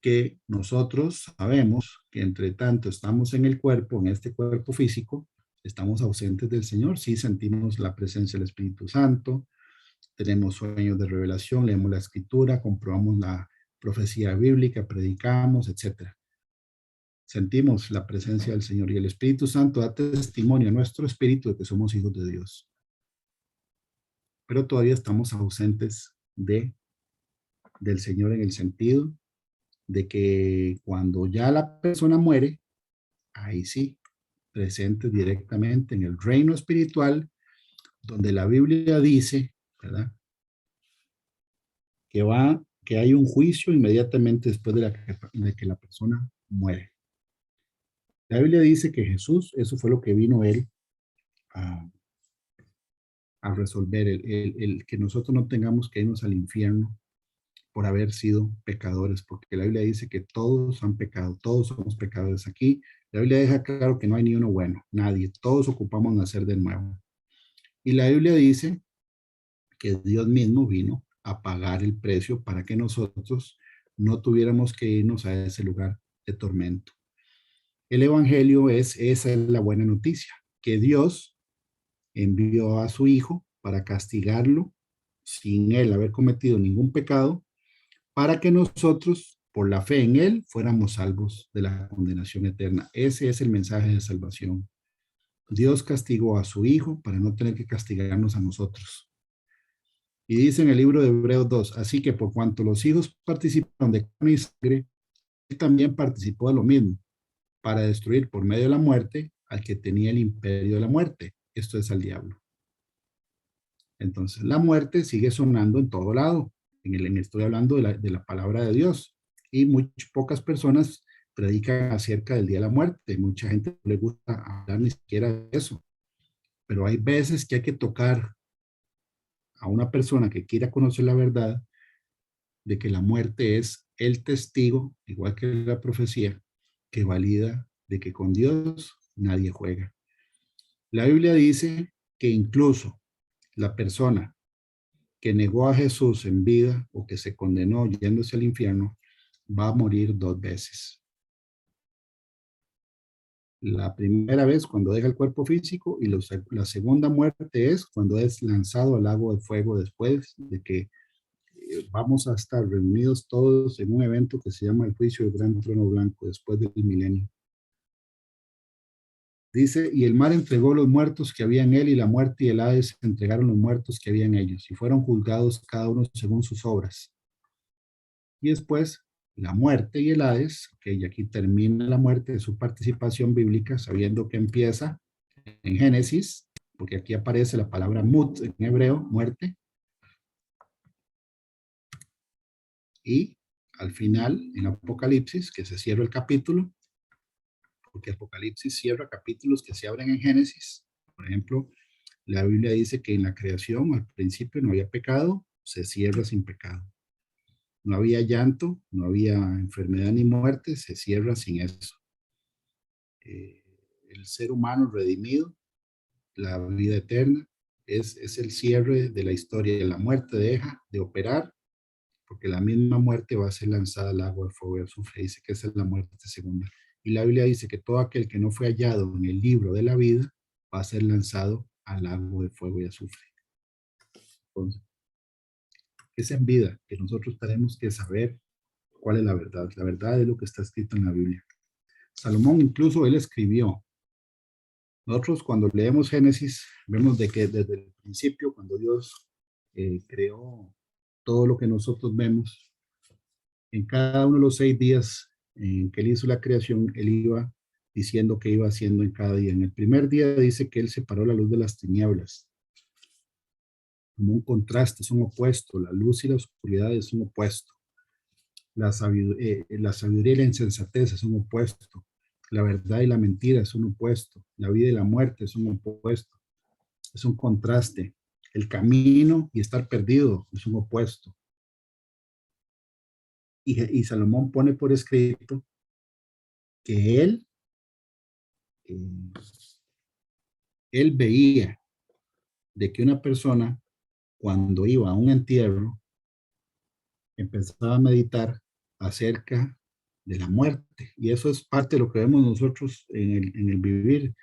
S1: que nosotros sabemos que entre tanto estamos en el cuerpo, en este cuerpo físico, estamos ausentes del Señor, sí sentimos la presencia del Espíritu Santo, tenemos sueños de revelación, leemos la escritura, comprobamos la profecía bíblica, predicamos, etc. Sentimos la presencia del Señor y el Espíritu Santo da testimonio a nuestro espíritu de que somos hijos de Dios. Pero todavía estamos ausentes del Señor en el sentido de que cuando ya la persona muere, ahí sí, presente directamente en el reino espiritual, donde la Biblia dice, ¿verdad? Que hay un juicio inmediatamente después de que la persona muere. La Biblia dice que Jesús, eso fue lo que vino él a, a resolver, el que nosotros no tengamos que irnos al infierno por haber sido pecadores, porque la Biblia dice que todos han pecado, todos somos pecadores aquí. La Biblia deja claro que no hay ni uno bueno, nadie, todos ocupamos nacer de nuevo. Y la Biblia dice que Dios mismo vino a pagar el precio para que nosotros no tuviéramos que irnos a ese lugar de tormento. El Evangelio esa es la buena noticia, que Dios envió a su Hijo para castigarlo sin él haber cometido ningún pecado, para que nosotros, por la fe en él, fuéramos salvos de la condenación eterna. Ese es el mensaje de salvación. Dios castigó a su Hijo para no tener que castigarnos a nosotros. Y dice en el libro de Hebreos 2, así que por cuanto los hijos participaron de carne y sangre, él también participó de lo mismo, para destruir por medio de la muerte al que tenía el imperio de la muerte. Esto es al diablo. Entonces, la muerte sigue sonando en todo lado. Estoy hablando de la palabra de Dios. Y muy pocas personas predican acerca del día de la muerte. Mucha gente no le gusta hablar ni siquiera de eso. Pero hay veces que hay que tocar a una persona que quiera conocer la verdad de que la muerte es el testigo, igual que la profecía, que valida de que con Dios nadie juega. La Biblia dice que incluso la persona que negó a Jesús en vida o que se condenó yéndose al infierno, va a morir 2 veces. La primera vez cuando deja el cuerpo físico y la segunda muerte es cuando es lanzado al lago de fuego después de que vamos a estar reunidos todos en un evento que se llama el juicio del gran trono blanco después del milenio. Dice, y el mar entregó los muertos que había en él y la muerte y el Hades entregaron los muertos que había en ellos y fueron juzgados cada uno según sus obras. Y después la muerte y el Hades, que aquí termina la muerte de su participación bíblica, sabiendo que empieza en Génesis, porque aquí aparece la palabra mut en hebreo, muerte, y al final en Apocalipsis, que se cierra el capítulo, porque Apocalipsis cierra capítulos que se abren en Génesis. Por ejemplo, la Biblia dice que en la creación al principio no había pecado, se cierra sin pecado. No había llanto, no había enfermedad ni muerte, se cierra sin eso. El ser humano redimido, la vida eterna, es el cierre de la historia. La muerte deja de operar porque la misma muerte va a ser lanzada al agua de fuego y azufre. Dice que esa es la muerte segunda. Y la Biblia dice que todo aquel que no fue hallado en el libro de la vida va a ser lanzado al lago de fuego y azufre. Entonces, es en vida que nosotros tenemos que saber cuál es la verdad. La verdad es lo que está escrito en la Biblia. Salomón incluso él escribió. Nosotros cuando leemos Génesis vemos de que desde el principio, cuando Dios creó todo lo que nosotros vemos, en cada uno de los 6 días en que él hizo la creación, él iba diciendo qué iba haciendo en cada día. En el primer día dice que él separó la luz de las tinieblas, como un contraste, es un opuesto. La luz y la oscuridad es un opuesto. La sabiduría y la insensatez es un opuesto. La verdad y la mentira es un opuesto. La vida y la muerte es un opuesto. Es un contraste. El camino y estar perdido es un opuesto. Y Salomón pone por escrito que eh, él veía de que una persona cuando iba a un entierro empezaba a meditar acerca de la muerte. Y eso es parte de lo que vemos nosotros en el vivir.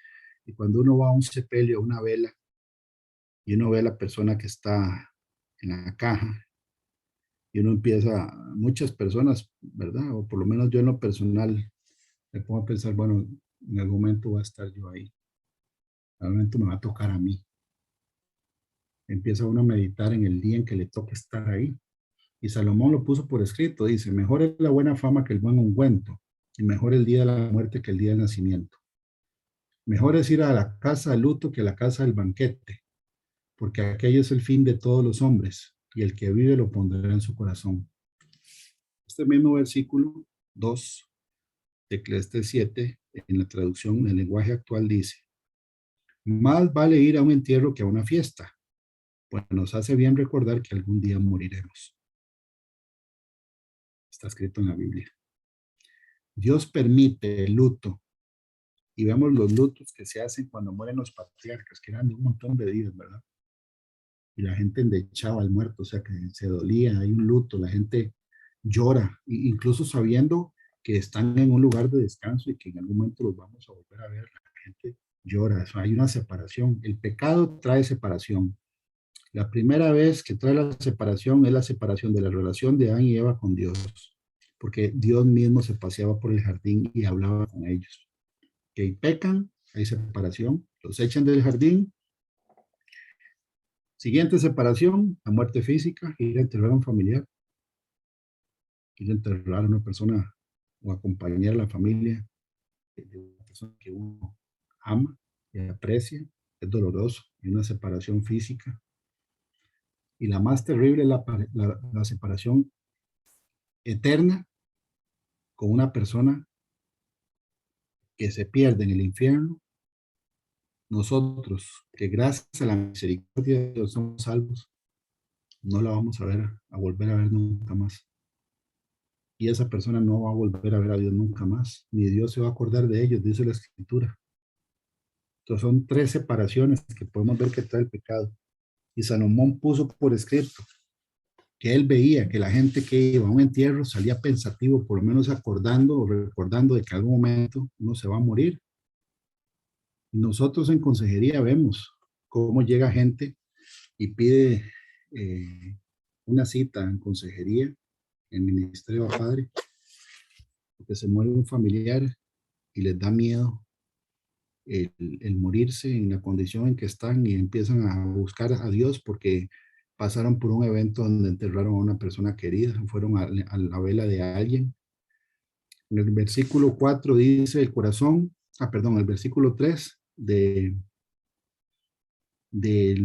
S1: Y cuando uno va a un sepelio, a una vela, y uno ve a la persona que está en la caja, y uno empieza, muchas personas, ¿verdad? O por lo menos yo en lo personal, me pongo a pensar, bueno, en algún momento voy a estar yo ahí, en algún momento me va a tocar a mí. Empieza uno a meditar en el día en que le toca estar ahí. Y Salomón lo puso por escrito, dice, mejor es la buena fama que el buen ungüento, y mejor el día de la muerte que el día del nacimiento. Mejor es ir a la casa de luto que a la casa del banquete, porque aquello es el fin de todos los hombres, y el que vive lo pondrá en su corazón. Este mismo versículo 2 de Eclesiastés 7, en la traducción del lenguaje actual dice, más vale ir a un entierro que a una fiesta, pues nos hace bien recordar que algún día moriremos. Está escrito en la Biblia. Dios permite el luto, y vemos los lutos que se hacen cuando mueren los patriarcas, que eran de un montón de días, ¿verdad? Y la gente endechaba al muerto, o sea que se dolía, hay un luto, la gente llora, incluso sabiendo que están en un lugar de descanso y que en algún momento los vamos a volver a ver, la gente llora, hay una separación. El pecado trae separación. La primera vez que trae la separación es la separación de la relación de Adán y Eva con Dios, porque Dios mismo se paseaba por el jardín y hablaba con ellos. Que pecan, hay separación, los echan del jardín, Siguiente separación, la muerte física, ir a enterrar a un familiar, ir a enterrar a una persona o acompañar a la familia de una persona que uno ama y aprecia, es doloroso, hay una separación física. Y la más terrible es la separación eterna con una persona que se pierde en el infierno. Nosotros, que gracias a la misericordia de Dios somos salvos, no la vamos a ver, a volver a ver nunca más. Y esa persona no va a volver a ver a Dios nunca más, ni Dios se va a acordar de ellos, dice la Escritura. Entonces son tres separaciones que podemos ver que trae el pecado. Y Salomón puso por escrito que él veía que la gente que iba a un entierro salía pensativo, por lo menos acordando o recordando de que en algún momento uno se va a morir. Y nosotros en consejería vemos cómo llega gente y pide una cita en consejería, en el Ministerio de Padre, porque se muere un familiar y les da miedo el morirse en la condición en que están y empiezan a buscar a Dios porque pasaron por un evento donde enterraron a una persona querida, fueron a la vela de alguien. En el versículo 4 dice el corazón, perdón, el versículo 3 del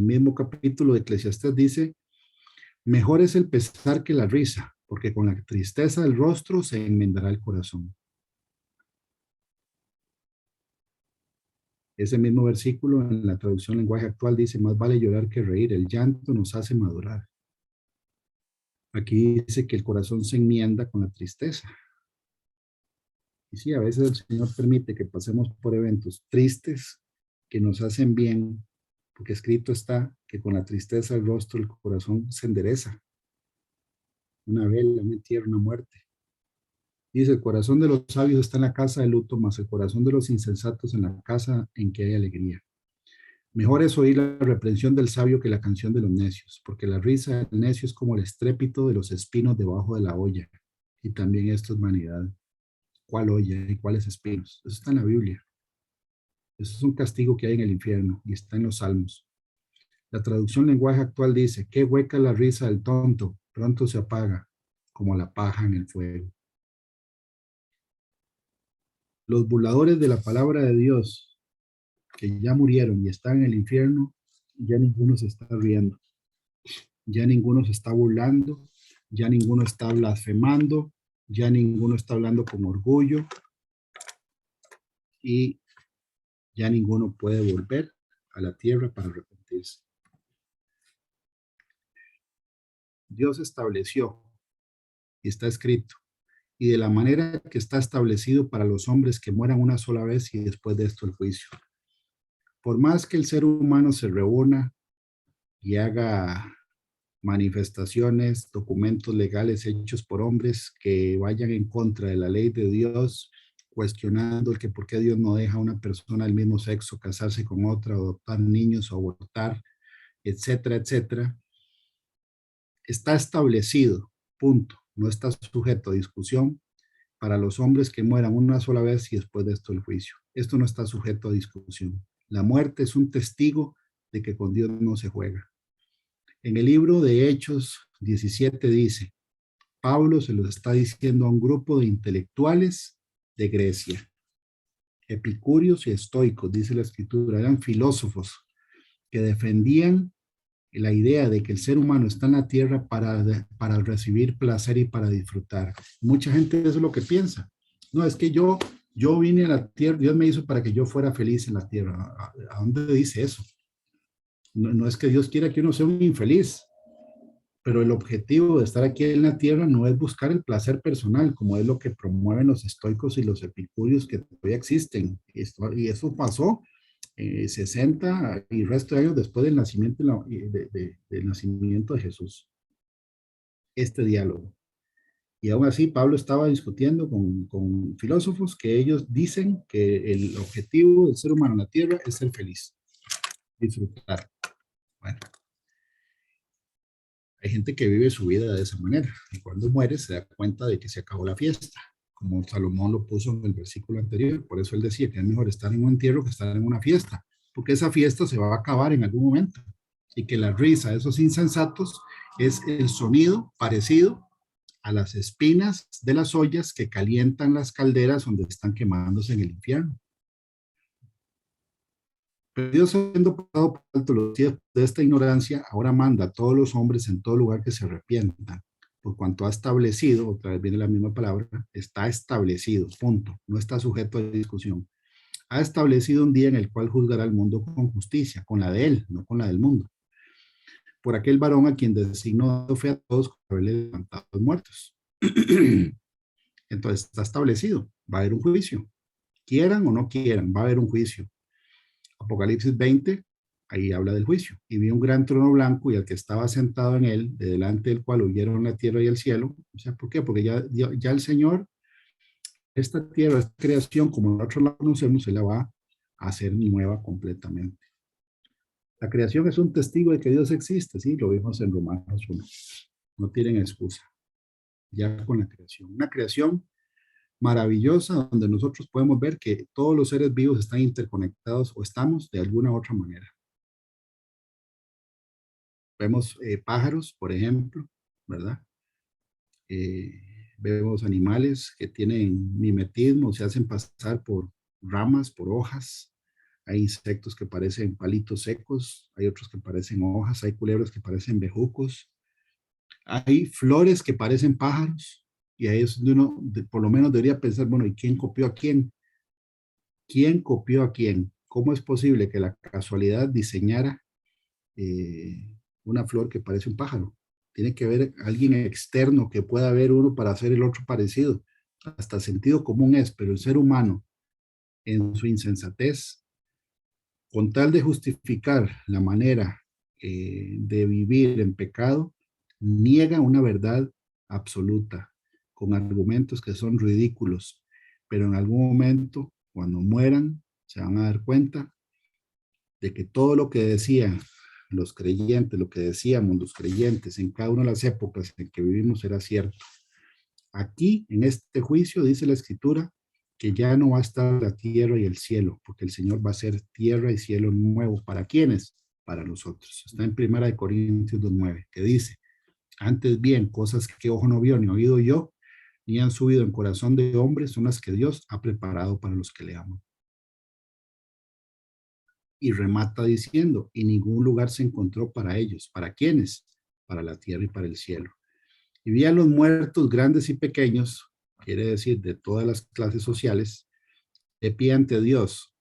S1: mismo capítulo de Eclesiastés dice, mejor es el pesar que la risa, porque con la tristeza del rostro se enmendará el corazón. Ese mismo versículo en la traducción lenguaje actual dice, más vale llorar que reír, el llanto nos hace madurar. Aquí dice que el corazón se enmienda con la tristeza. Y sí, a veces el Señor permite que pasemos por eventos tristes que nos hacen bien, porque escrito está que con la tristeza del rostro el corazón se endereza. Una vela, un entierro, una muerte. Dice, el corazón de los sabios está en la casa de luto, mas el corazón de los insensatos en la casa en que hay alegría. Mejor es oír la reprensión del sabio que la canción de los necios, porque la risa del necio es como el estrépito de los espinos debajo de la olla. Y también esto es vanidad. ¿Cuál olla y cuáles espinos? Eso está en la Biblia. Eso es un castigo que hay en el infierno y está en los Salmos. La traducción lenguaje actual dice, qué hueca la risa del tonto, pronto se apaga, como la paja en el fuego. Los burladores de la palabra de Dios, que ya murieron y están en el infierno, ya ninguno se está riendo, ya ninguno se está burlando, ya ninguno está blasfemando, ya ninguno está hablando con orgullo y ya ninguno puede volver a la tierra para arrepentirse. Dios estableció, y está escrito, y de la manera que está establecido para los hombres que mueran una sola vez y después de esto el juicio. Por más que el ser humano se reúna y haga manifestaciones, documentos legales hechos por hombres que vayan en contra de la ley de Dios, cuestionando el que por qué Dios no deja a una persona del mismo sexo casarse con otra, adoptar niños o abortar, etcétera, etcétera, está establecido, punto, no está sujeto a discusión para los hombres que mueran una sola vez y después de esto el juicio. Esto no está sujeto a discusión. La muerte es un testigo de que con Dios no se juega. En el libro de Hechos 17 dice, Pablo se lo está diciendo a un grupo de intelectuales de Grecia, epicúreos y estoicos, dice la escritura, eran filósofos que defendían la idea de que el ser humano está en la tierra para recibir placer y para disfrutar. Mucha gente eso es lo que piensa. No, es que yo vine a la tierra, Dios me hizo para que yo fuera feliz en la tierra. ¿A dónde dice eso? No, no es que Dios quiera que uno sea un infeliz, pero el objetivo de estar aquí en la tierra no es buscar el placer personal, como es lo que promueven los estoicos y los epicúreos que todavía existen. Y eso pasó 60 y resto de años después del nacimiento, del nacimiento de Jesús. Este diálogo. Y aún así, Pablo estaba discutiendo con filósofos que ellos dicen que el objetivo del ser humano en la tierra es ser feliz, disfrutar. Bueno, hay gente que vive su vida de esa manera y cuando muere se da cuenta de que se acabó la fiesta, como Salomón lo puso en el versículo anterior. Por eso él decía que es mejor estar en un entierro que estar en una fiesta, porque esa fiesta se va a acabar en algún momento y que la risa de esos insensatos es el sonido parecido a las espinas de las ollas que calientan las calderas donde están quemándose en el infierno. Pero Dios, siendo pasado por alto los días de esta ignorancia, ahora manda a todos los hombres en todo lugar que se arrepientan, por cuanto ha establecido, otra vez viene la misma palabra, está establecido, punto, no está sujeto a discusión. Ha establecido un día en el cual juzgará al mundo con justicia, con la de él, no con la del mundo. Por aquel varón a quien designó fe a todos por haberle levantado a los muertos. Entonces está establecido, va a haber un juicio. Quieran o no quieran, va a haber un juicio. Apocalipsis 20, ahí habla del juicio. Y vi un gran trono blanco y al que estaba sentado en él, de delante del cual huyeron la tierra y el cielo. O sea, ¿por qué? Porque ya el Señor, esta tierra, esta creación, como nosotros la conocemos, Él la va a hacer nueva completamente. La creación es un testigo de que Dios existe, ¿sí? Lo vimos en Romanos 1. No tienen excusa. Ya con la creación. Una creación maravillosa donde nosotros podemos ver que todos los seres vivos están interconectados o estamos de alguna u otra manera. Vemos pájaros, por ejemplo, ¿verdad? Eh, Vemos animales que tienen mimetismo, se hacen pasar por ramas, por hojas. Hay insectos que parecen palitos secos, hay otros que parecen hojas, hay culebras que parecen bejucos, hay flores que parecen pájaros, y ahí es donde uno por lo menos debería pensar, bueno, ¿y quién copió a quién? ¿Quién copió a quién? ¿Cómo es posible que la casualidad diseñara una flor que parece un pájaro? Tiene que haber alguien externo que pueda ver uno para hacer el otro parecido. Hasta sentido común es, pero el ser humano en su insensatez, con tal de justificar la manera de vivir en pecado, niega una verdad absoluta con argumentos que son ridículos, pero en algún momento, cuando mueran, se van a dar cuenta de que todo lo que decían los creyentes, lo que decíamos los creyentes en cada una de las épocas en que vivimos era cierto. Aquí, en este juicio, dice la Escritura que ya no va a estar la tierra y el cielo, porque el Señor va a hacer tierra y cielo nuevo. ¿Para quiénes? Para nosotros. Está en 1 Corintios 2:9, que dice, antes bien, cosas que ojo no vio ni oído yo, ni han subido en corazón de hombre, son las que Dios ha preparado para los que le aman. Y remata diciendo, y ningún lugar se encontró para ellos. ¿Para quiénes? Para la tierra y para el cielo. Y vi a los muertos grandes y pequeños, quiere decir de todas las clases sociales, de pie ante Dios,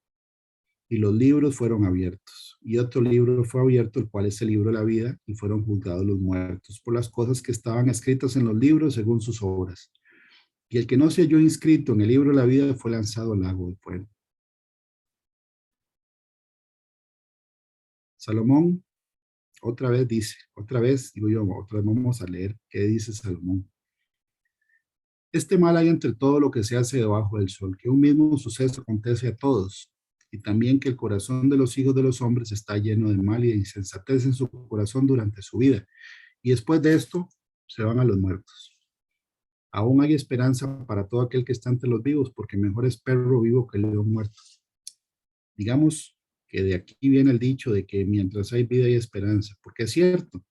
S1: y los libros fueron abiertos. Y otro libro fue abierto, el cual es el libro de la vida, y fueron juzgados los muertos por las cosas que estaban escritas en los libros según sus obras. Y el que no se halló inscrito en el libro de la vida fue lanzado al lago de fuego. Salomón otra vez dice, otra vez digo yo, otra vez vamos a leer qué dice Salomón. Este mal hay entre todo lo que se hace debajo del sol, que un mismo suceso acontece a todos, y también que el corazón de los hijos de los hombres está lleno de mal y de insensatez en su corazón durante su vida, y después de esto se van a los muertos. Aún hay esperanza para todo aquel que está entre los vivos, porque mejor es perro vivo que león muerto. Digamos que de aquí viene el dicho de que mientras hay vida hay esperanza, porque es cierto.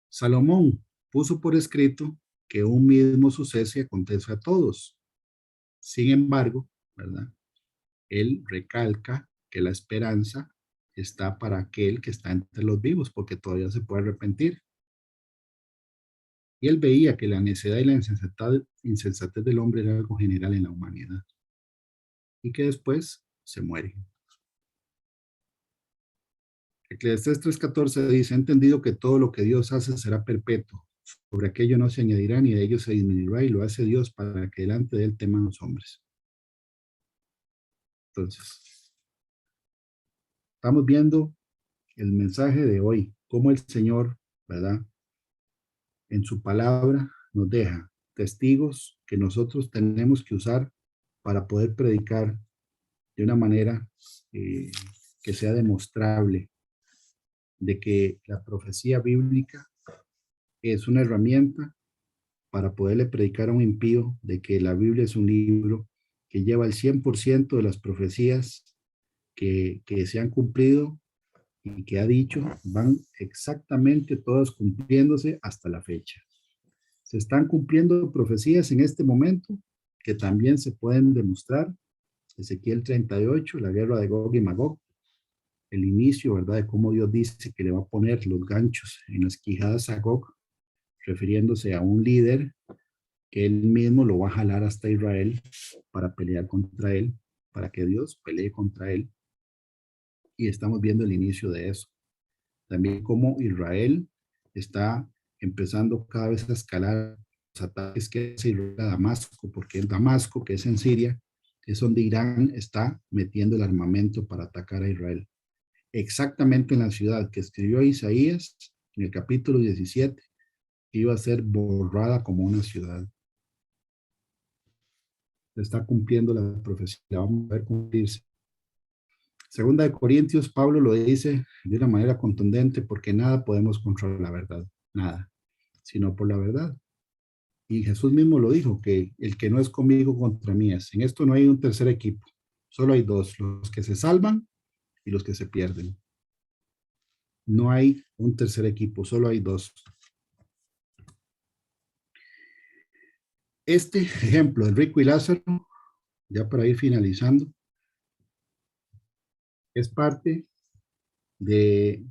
S1: Salomón puso por escrito que un mismo suceso acontece a todos. Sin embargo, ¿verdad? Él recalca que la esperanza está para aquel que está entre los vivos, porque todavía se puede arrepentir. Y él veía que la necedad y la insensatez del hombre era algo general en la humanidad y que después se muere. Eclesiastés 3:14 dice, he entendido que todo lo que Dios hace será perpetuo. Sobre aquello no se añadirá ni de ello se disminuirá y lo hace Dios para que delante de él teman los hombres. Entonces, estamos viendo el mensaje de hoy, cómo el Señor, ¿verdad? En su palabra nos deja testigos que nosotros tenemos que usar para poder predicar de una manera que sea demostrable de que la profecía bíblica es una herramienta para poderle predicar a un impío de que la Biblia es un libro que lleva el 100% de las profecías que se han cumplido y que ha dicho van exactamente todas cumpliéndose hasta la fecha. Se están cumpliendo profecías en este momento que también se pueden demostrar. Ezequiel 38, la guerra de Gog y Magog, el inicio, ¿verdad? De cómo Dios dice que le va a poner los ganchos en las quijadas a Gog, refiriéndose a un líder que él mismo lo va a jalar hasta Israel para pelear contra él, para que Dios pelee contra él. Y estamos viendo el inicio de eso. También cómo Israel está empezando cada vez a escalar los ataques que hace Israel a Damasco, porque en Damasco, que es en Siria, es donde Irán está metiendo el armamento para atacar a Israel. Exactamente en la ciudad que escribió Isaías, en el capítulo 17, iba a ser borrada como una ciudad. Se está cumpliendo la profecía, la vamos a ver cumplirse. Segunda de Corintios, Pablo lo dice de una manera contundente, porque nada podemos controlar la verdad, nada, sino por la verdad. Y Jesús mismo lo dijo, que el que no es conmigo contra mí es. En esto no hay un tercer equipo, solo hay dos, los que se salvan y los que se pierden. No hay un tercer equipo, solo hay dos. Este ejemplo del rico y Lázaro, ya para ir finalizando, es parte de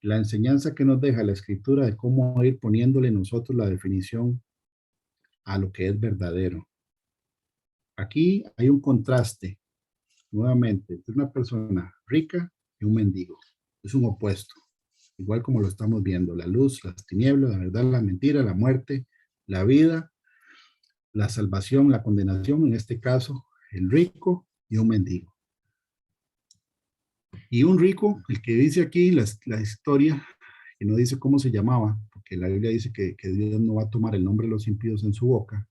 S1: la enseñanza que nos deja la escritura de cómo ir poniéndole nosotros la definición a lo que es verdadero. Aquí hay un contraste, nuevamente, entre una persona rica y un mendigo. Es un opuesto, igual como lo estamos viendo, la luz, las tinieblas, la verdad, la mentira, la muerte, la vida, la salvación, la condenación, en este caso, el rico y un mendigo. Y un rico, el que dice aquí la historia, que no dice cómo se llamaba, porque la Biblia dice que Dios no va a tomar el nombre de los impíos en su boca,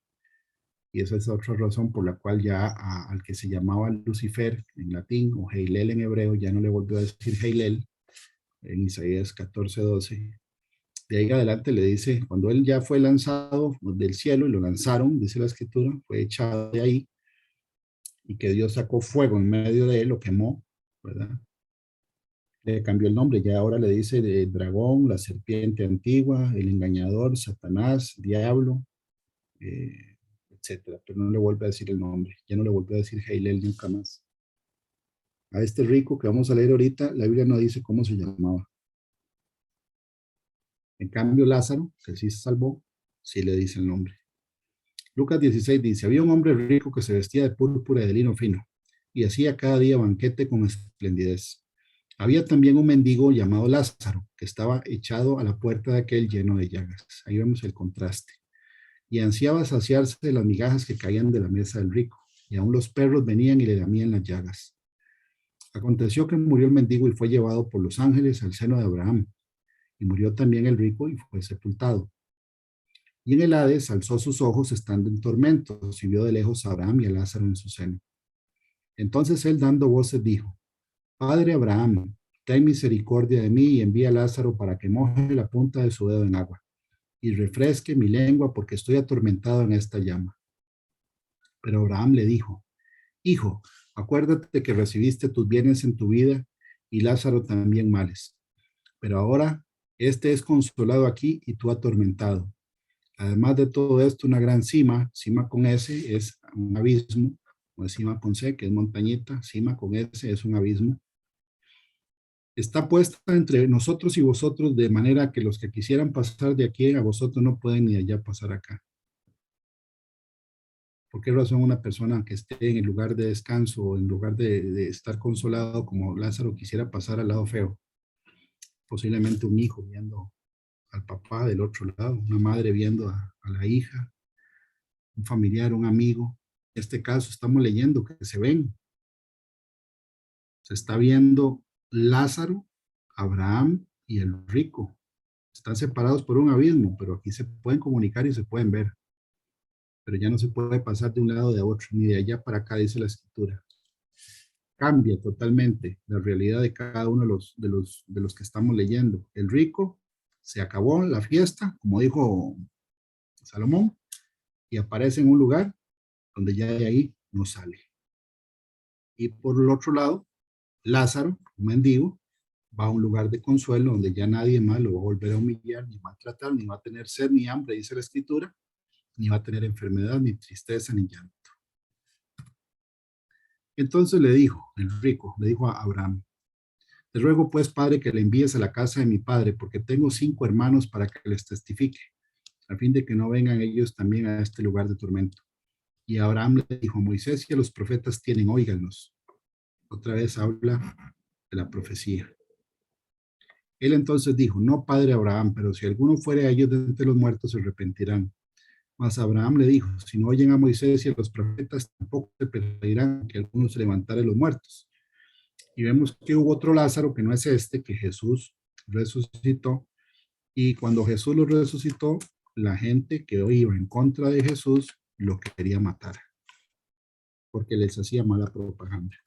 S1: y esa es otra razón por la cual ya al que se llamaba Lucifer en latín, o Heilel en hebreo, ya no le volvió a decir Heilel, en Isaías 14:12. De ahí adelante le dice, cuando él ya fue lanzado del cielo y lo lanzaron, dice la escritura, fue echado de ahí, y que Dios sacó fuego en medio de él, lo quemó, ¿verdad? Le cambió el nombre, ya ahora le dice de dragón, la serpiente antigua, el engañador, Satanás, diablo, etcétera, pero no le vuelve a decir el nombre, ya no le vuelve a decir Heilel nunca más. A este rico que vamos a leer ahorita, la Biblia no dice cómo se llamaba. En cambio, Lázaro, que sí se salvó, sí le dice el nombre. Lucas 16 dice, había un hombre rico que se vestía de púrpura y de lino fino, y hacía cada día banquete con esplendidez. Había también un mendigo llamado Lázaro, que estaba echado a la puerta de aquel lleno de llagas. Ahí vemos el contraste. Y ansiaba saciarse de las migajas que caían de la mesa del rico, y aún los perros venían y le lamían las llagas. Aconteció que murió el mendigo y fue llevado por los ángeles al seno de Abraham, y murió también el rico y fue sepultado. Y en el Hades alzó sus ojos estando en tormentos y vio de lejos a Abraham y a Lázaro en su seno. Entonces él dando voces dijo, Padre Abraham, ten misericordia de mí y envía a Lázaro para que moje la punta de su dedo en agua y refresque mi lengua porque estoy atormentado en esta llama. Pero Abraham le dijo, Hijo, acuérdate que recibiste tus bienes en tu vida y Lázaro también males. Pero ahora este es consolado aquí y tú atormentado. Además de todo esto, una gran cima con S es un abismo, o cima con C, que es montañita, cima con S es un abismo. Está puesta entre nosotros y vosotros de manera que los que quisieran pasar de aquí a vosotros no pueden ni allá pasar acá. ¿Por qué razón una persona que esté en el lugar de descanso o en lugar de estar consolado como Lázaro quisiera pasar al lado feo? Posiblemente un hijo viendo al papá del otro lado, una madre viendo a la hija, un familiar, un amigo. En este caso estamos leyendo que se ven. Se está viendo Lázaro, Abraham y el rico. Están separados por un abismo, pero aquí se pueden comunicar y se pueden ver. Pero ya no se puede pasar de un lado de otro, ni de allá para acá, dice la escritura. Cambia totalmente la realidad de cada uno de los que estamos leyendo. El rico, se acabó la fiesta, como dijo Salomón, y aparece en un lugar donde ya de ahí no sale. Y por el otro lado, Lázaro, un mendigo, va a un lugar de consuelo donde ya nadie más lo va a volver a humillar, ni maltratar, ni va a tener sed ni hambre, dice la Escritura, ni va a tener enfermedad, ni tristeza, ni llanto. Entonces le dijo, el rico, le dijo a Abraham, te ruego pues, padre, que le envíes a la casa de mi padre, porque tengo 5 hermanos para que les testifique, a fin de que no vengan ellos también a este lugar de tormento. Y Abraham le dijo, Moisés y a los profetas tienen, óiganlos. Otra vez habla de la profecía. Él entonces dijo, no, padre Abraham, pero si alguno fuere a ellos de entre los muertos, se arrepentirán. Mas Abraham le dijo, si no oyen a Moisés y a los profetas, tampoco se pedirán que alguno se levantara de los muertos. Y vemos que hubo otro Lázaro, que no es este, que Jesús resucitó. Y cuando Jesús lo resucitó, la gente que hoy iba en contra de Jesús lo quería matar, porque les hacía mala propaganda,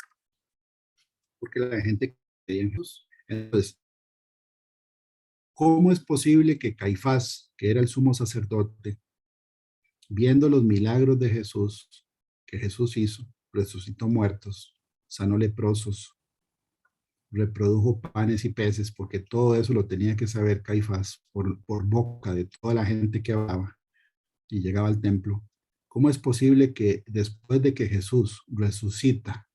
S1: porque la gente creía en Jesús. Entonces, ¿cómo es posible que Caifás, que era el sumo sacerdote, viendo los milagros de Jesús, que Jesús hizo, resucitó muertos, sanó leprosos, reprodujo panes y peces, porque todo eso lo tenía que saber Caifás por boca de toda la gente que hablaba y llegaba al templo? ¿Cómo es posible que después de que Jesús resucita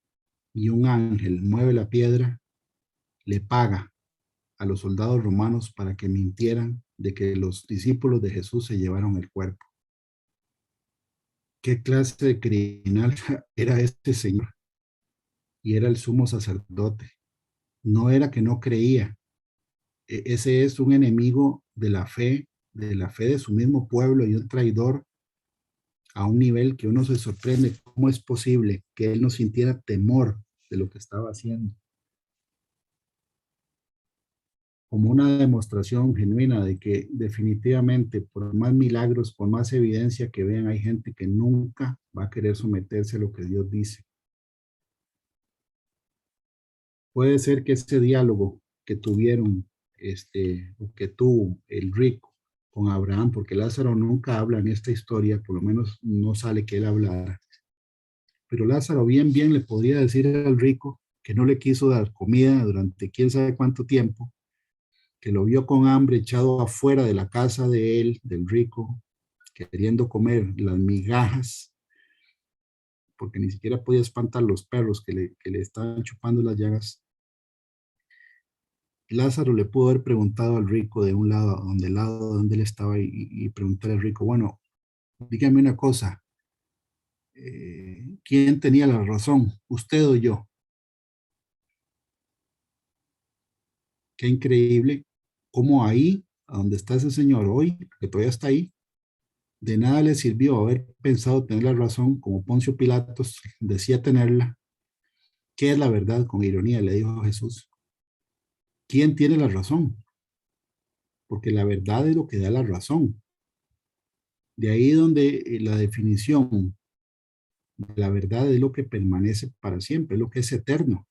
S1: y un ángel mueve la piedra, le paga a los soldados romanos para que mintieran de que los discípulos de Jesús se llevaron el cuerpo? ¿Qué clase de criminal era este señor? Y era el sumo sacerdote. No era que no creía. Ese es un enemigo de la fe de su mismo pueblo y un traidor a un nivel que uno se sorprende cómo es posible que él no sintiera temor de lo que estaba haciendo. Como una demostración genuina de que definitivamente, por más milagros, por más evidencia que vean, hay gente que nunca va a querer someterse a lo que Dios dice. Puede ser que ese diálogo que tuvieron, o que tuvo el rico con Abraham, porque Lázaro nunca habla en esta historia, por lo menos no sale que él hablara, pero Lázaro bien le podría decir al rico que no le quiso dar comida durante quién sabe cuánto tiempo, que lo vio con hambre echado afuera de la casa de él, del rico, queriendo comer las migajas, porque ni siquiera podía espantar los perros que le estaban chupando las llagas. Lázaro le pudo haber preguntado al rico de un lado donde él estaba y preguntarle al rico, bueno, dígame una cosa, ¿quién tenía la razón, usted o yo? Qué increíble cómo ahí, a donde está ese señor hoy, que todavía está ahí, de nada le sirvió haber pensado tener la razón, como Poncio Pilatos decía tenerla. ¿Qué es la verdad? Con ironía le dijo a Jesús. ¿Quién tiene la razón? Porque la verdad es lo que da la razón. De ahí donde la definición de la verdad es lo que permanece para siempre, es lo que es eterno.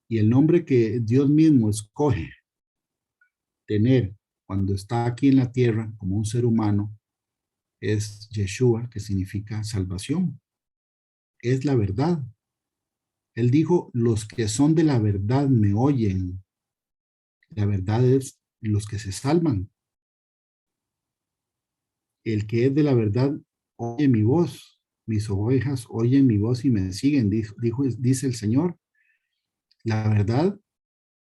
S1: Y el nombre que Dios mismo escoge tener cuando está aquí en la tierra como un ser humano es Yeshua, que significa salvación. Es la verdad. Él dijo, los que son de la verdad me oyen. La verdad es los que se salvan. El que es de la verdad oye mi voz. Mis ovejas oyen mi voz y me siguen, dice el Señor. La verdad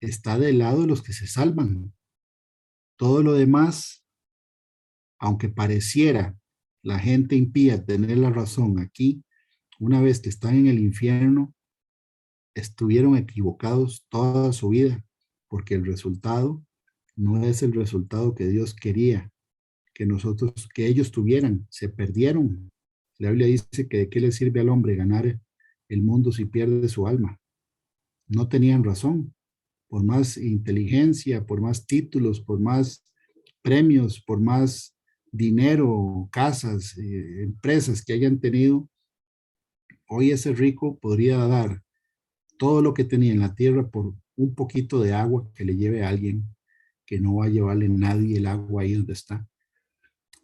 S1: está del lado de los que se salvan. Todo lo demás, aunque pareciera la gente impía tener la razón aquí, una vez que están en el infierno, estuvieron equivocados toda su vida, porque el resultado no es el resultado que Dios quería que ellos tuvieran, se perdieron. La Biblia dice que de qué le sirve al hombre ganar el mundo si pierde su alma. No tenían razón, por más inteligencia, por más títulos, por más premios, por más dinero, casas, empresas que hayan tenido, hoy ese rico podría dar todo lo que tenía en la tierra por un poquito de agua que le lleve a alguien que no va a llevarle nadie el agua ahí donde está.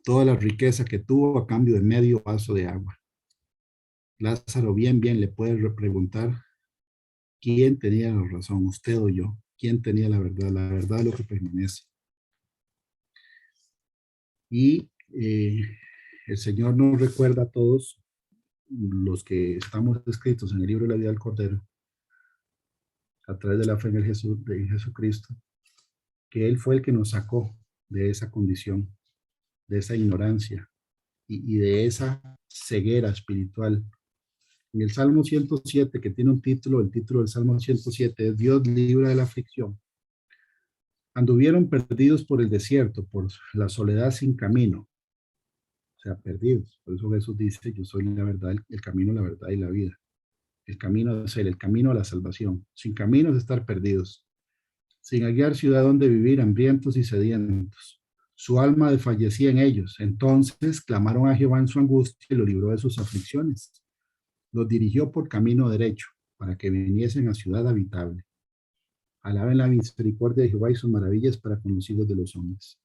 S1: Toda la riqueza que tuvo a cambio de medio vaso de agua. Lázaro bien le puede preguntar ¿Quién tenía la razón, usted o yo? ¿Quién tenía la verdad? La verdad es lo que permanece. Y el Señor nos recuerda a todos los que estamos escritos en el libro de la vida del Cordero, a través de la fe en en Jesucristo, que Él fue el que nos sacó de esa condición, de esa ignorancia y de esa ceguera espiritual. En el Salmo 107, que tiene un título, el título del Salmo 107 es Dios libra de la aflicción. Anduvieron perdidos por el desierto, por la soledad sin camino, o sea, perdidos. Por eso Jesús dice, yo soy la verdad, el camino, la verdad y la vida. El camino es el camino a la salvación. Sin camino es estar perdidos. Sin hallar ciudad donde vivir, hambrientos y sedientos. Su alma desfallecía en ellos. Entonces clamaron a Jehová en su angustia y lo libró de sus aflicciones. Los dirigió por camino derecho, para que viniesen a ciudad habitable. Alaben la misericordia de Jehová y sus maravillas para con los hijos de los hombres.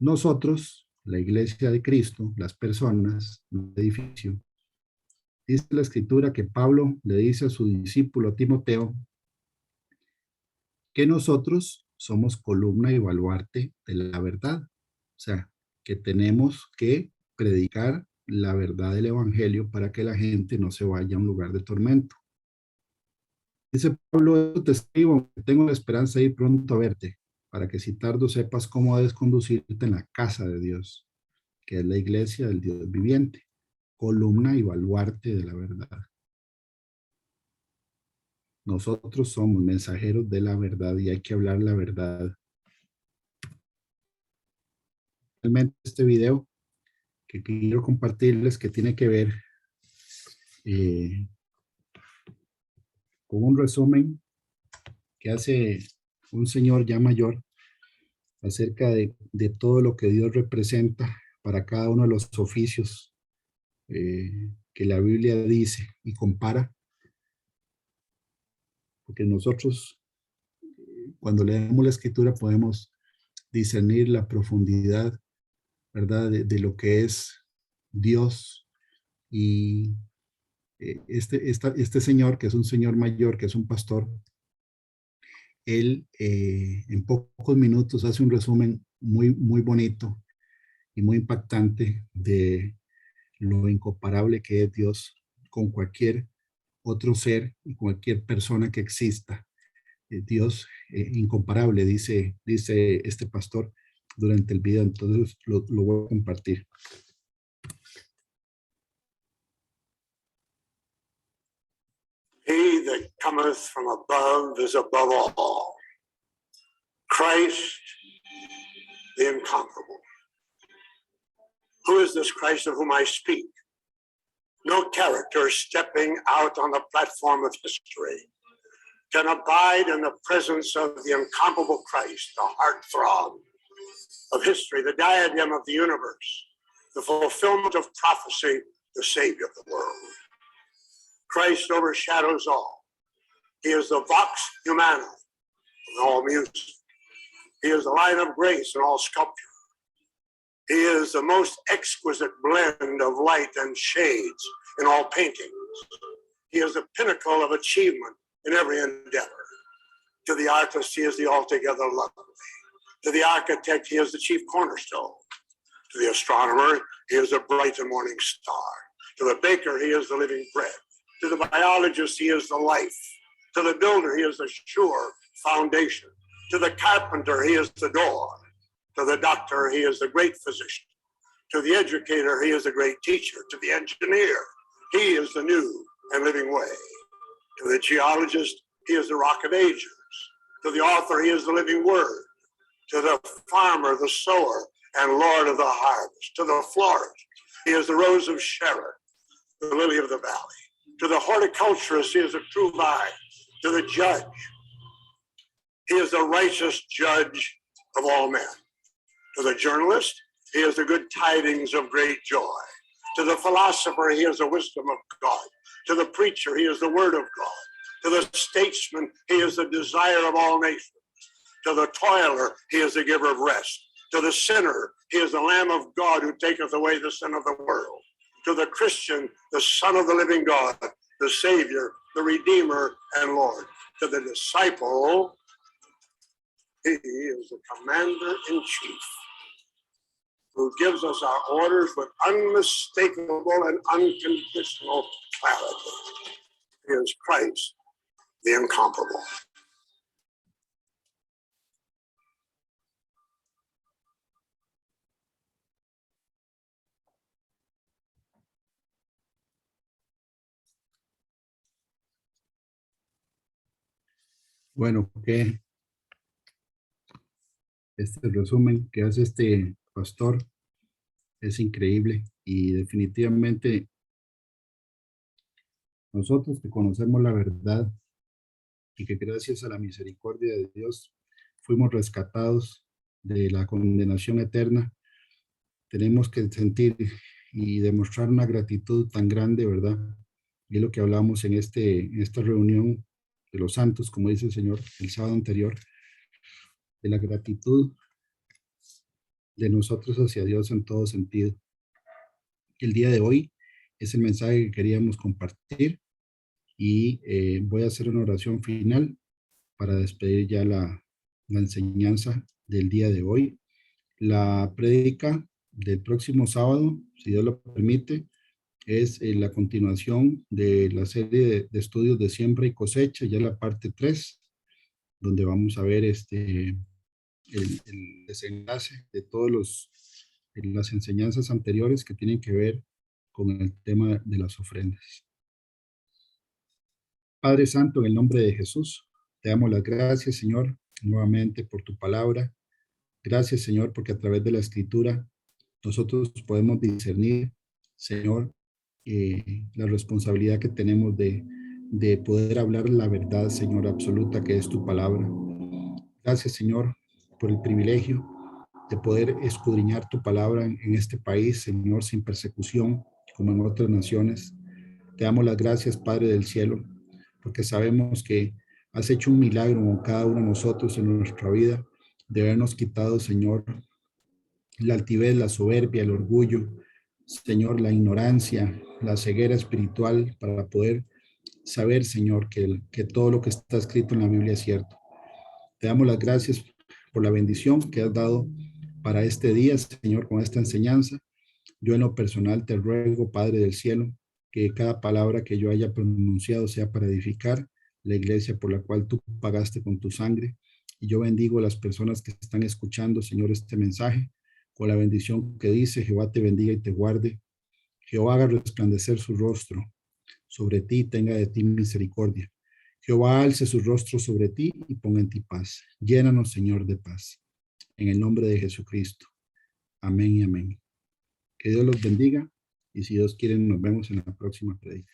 S1: Nosotros, la iglesia de Cristo, las personas, el edificio, dice la escritura que Pablo le dice a su discípulo Timoteo que nosotros somos columna y baluarte de la verdad. O sea, que tenemos que predicar la verdad del evangelio para que la gente no se vaya a un lugar de tormento. Dice Pablo, te escribo, tengo la esperanza de ir pronto a verte, para que si tardo sepas cómo debes conducirte en la casa de Dios, que es la iglesia del Dios viviente, columna y baluarte de la verdad. Nosotros somos mensajeros de la verdad y hay que hablar la verdad. Realmente este video que quiero compartirles que tiene que ver con un resumen que hace un señor ya mayor acerca de todo lo que Dios representa para cada uno de los oficios que la Biblia dice y compara, porque nosotros cuando leemos la escritura podemos discernir la profundidad, ¿verdad? De lo que es Dios y este señor, que es un señor mayor, que es un pastor, él en pocos minutos hace un resumen muy bonito y muy impactante de lo incomparable que es Dios con cualquier otro ser y cualquier persona que exista. Dios incomparable, dice este pastor durante el video, entonces lo voy a compartir.
S2: He that cometh from above is above all. Christ, the incomparable. Who is this Christ of whom I speak? No character stepping out on the platform of history can abide in the presence of the incomparable Christ, the heartthrob of history, the diadem of the universe, the fulfillment of prophecy, the Savior of the world. Christ overshadows all. He is the vox humana in all music. He is the light of grace in all sculpture. He is the most exquisite blend of light and shades in all paintings. He is the pinnacle of achievement in every endeavor. To the artist, he is the altogether lovely. To the architect, he is the chief cornerstone. To the astronomer, he is the bright and morning star. To the baker, he is the living bread. To the biologist, he is the life. To the builder, he is the sure foundation. To the carpenter, he is the door. To the doctor, he is the great physician. To the educator, he is the great teacher. To the engineer, he is the new and living way. To the geologist, he is the rock of ages. To the author, he is the living word. To the farmer, the sower, and Lord of the harvest. To the florist, he is the rose of Sharon, the lily of the valley. To the horticulturist, he is a true vine. To the judge, he is the righteous judge of all men. To the journalist, he is the good tidings of great joy. To the philosopher, he is the wisdom of God. To the preacher, he is the word of God. To the statesman, he is the desire of all nations. To the toiler, he is the giver of rest. To the sinner, he is the Lamb of God who taketh away the sin of the world. To the Christian, the Son of the living God, the Savior, the Redeemer and Lord. To the disciple, he is the commander-in-chief who gives us our orders with unmistakable and unconditional clarity. He is Christ, the incomparable.
S1: Bueno, que este resumen que hace este pastor es increíble y definitivamente nosotros que conocemos la verdad y que gracias a la misericordia de Dios fuimos rescatados de la condenación eterna, tenemos que sentir y demostrar una gratitud tan grande, ¿verdad? Y es lo que hablamos en esta reunión de los santos, como dice el Señor el sábado anterior, de la gratitud de nosotros hacia Dios en todo sentido. El día de hoy es el mensaje que queríamos compartir y voy a hacer una oración final para despedir ya la enseñanza del día de hoy. La prédica del próximo sábado, si Dios lo permite, es la continuación de la serie de estudios de siembra y cosecha, ya la parte 3, donde vamos a ver el desenlace de todas las enseñanzas anteriores que tienen que ver con el tema de las ofrendas. Padre Santo, en el nombre de Jesús, te damos las gracias, Señor, nuevamente por tu palabra. Gracias, Señor, porque a través de la Escritura nosotros podemos discernir, Señor, la responsabilidad que tenemos de poder hablar la verdad, Señor, absoluta, que es tu palabra. Gracias, Señor, por el privilegio de poder escudriñar tu palabra en este país, Señor, sin persecución, como en otras naciones. Te damos las gracias, Padre del cielo, porque sabemos que has hecho un milagro con cada uno de nosotros en nuestra vida, de habernos quitado, Señor, la altivez, la soberbia, el orgullo, Señor, la ignorancia, la ceguera espiritual, para poder saber, Señor, que todo lo que está escrito en la Biblia es cierto. Te damos las gracias por la bendición que has dado para este día, Señor, con esta enseñanza. Yo en lo personal te ruego, Padre del cielo, que cada palabra que yo haya pronunciado sea para edificar la iglesia por la cual tú pagaste con tu sangre. Y yo bendigo a las personas que están escuchando, Señor, este mensaje, con la bendición que dice: Jehová te bendiga y te guarde. Jehová haga resplandecer su rostro sobre ti y tenga de ti misericordia. Jehová alce su rostro sobre ti y ponga en ti paz. Llénanos, Señor, de paz. En el nombre de Jesucristo. Amén y amén. Que Dios los bendiga y si Dios quiere nos vemos en la próxima predica.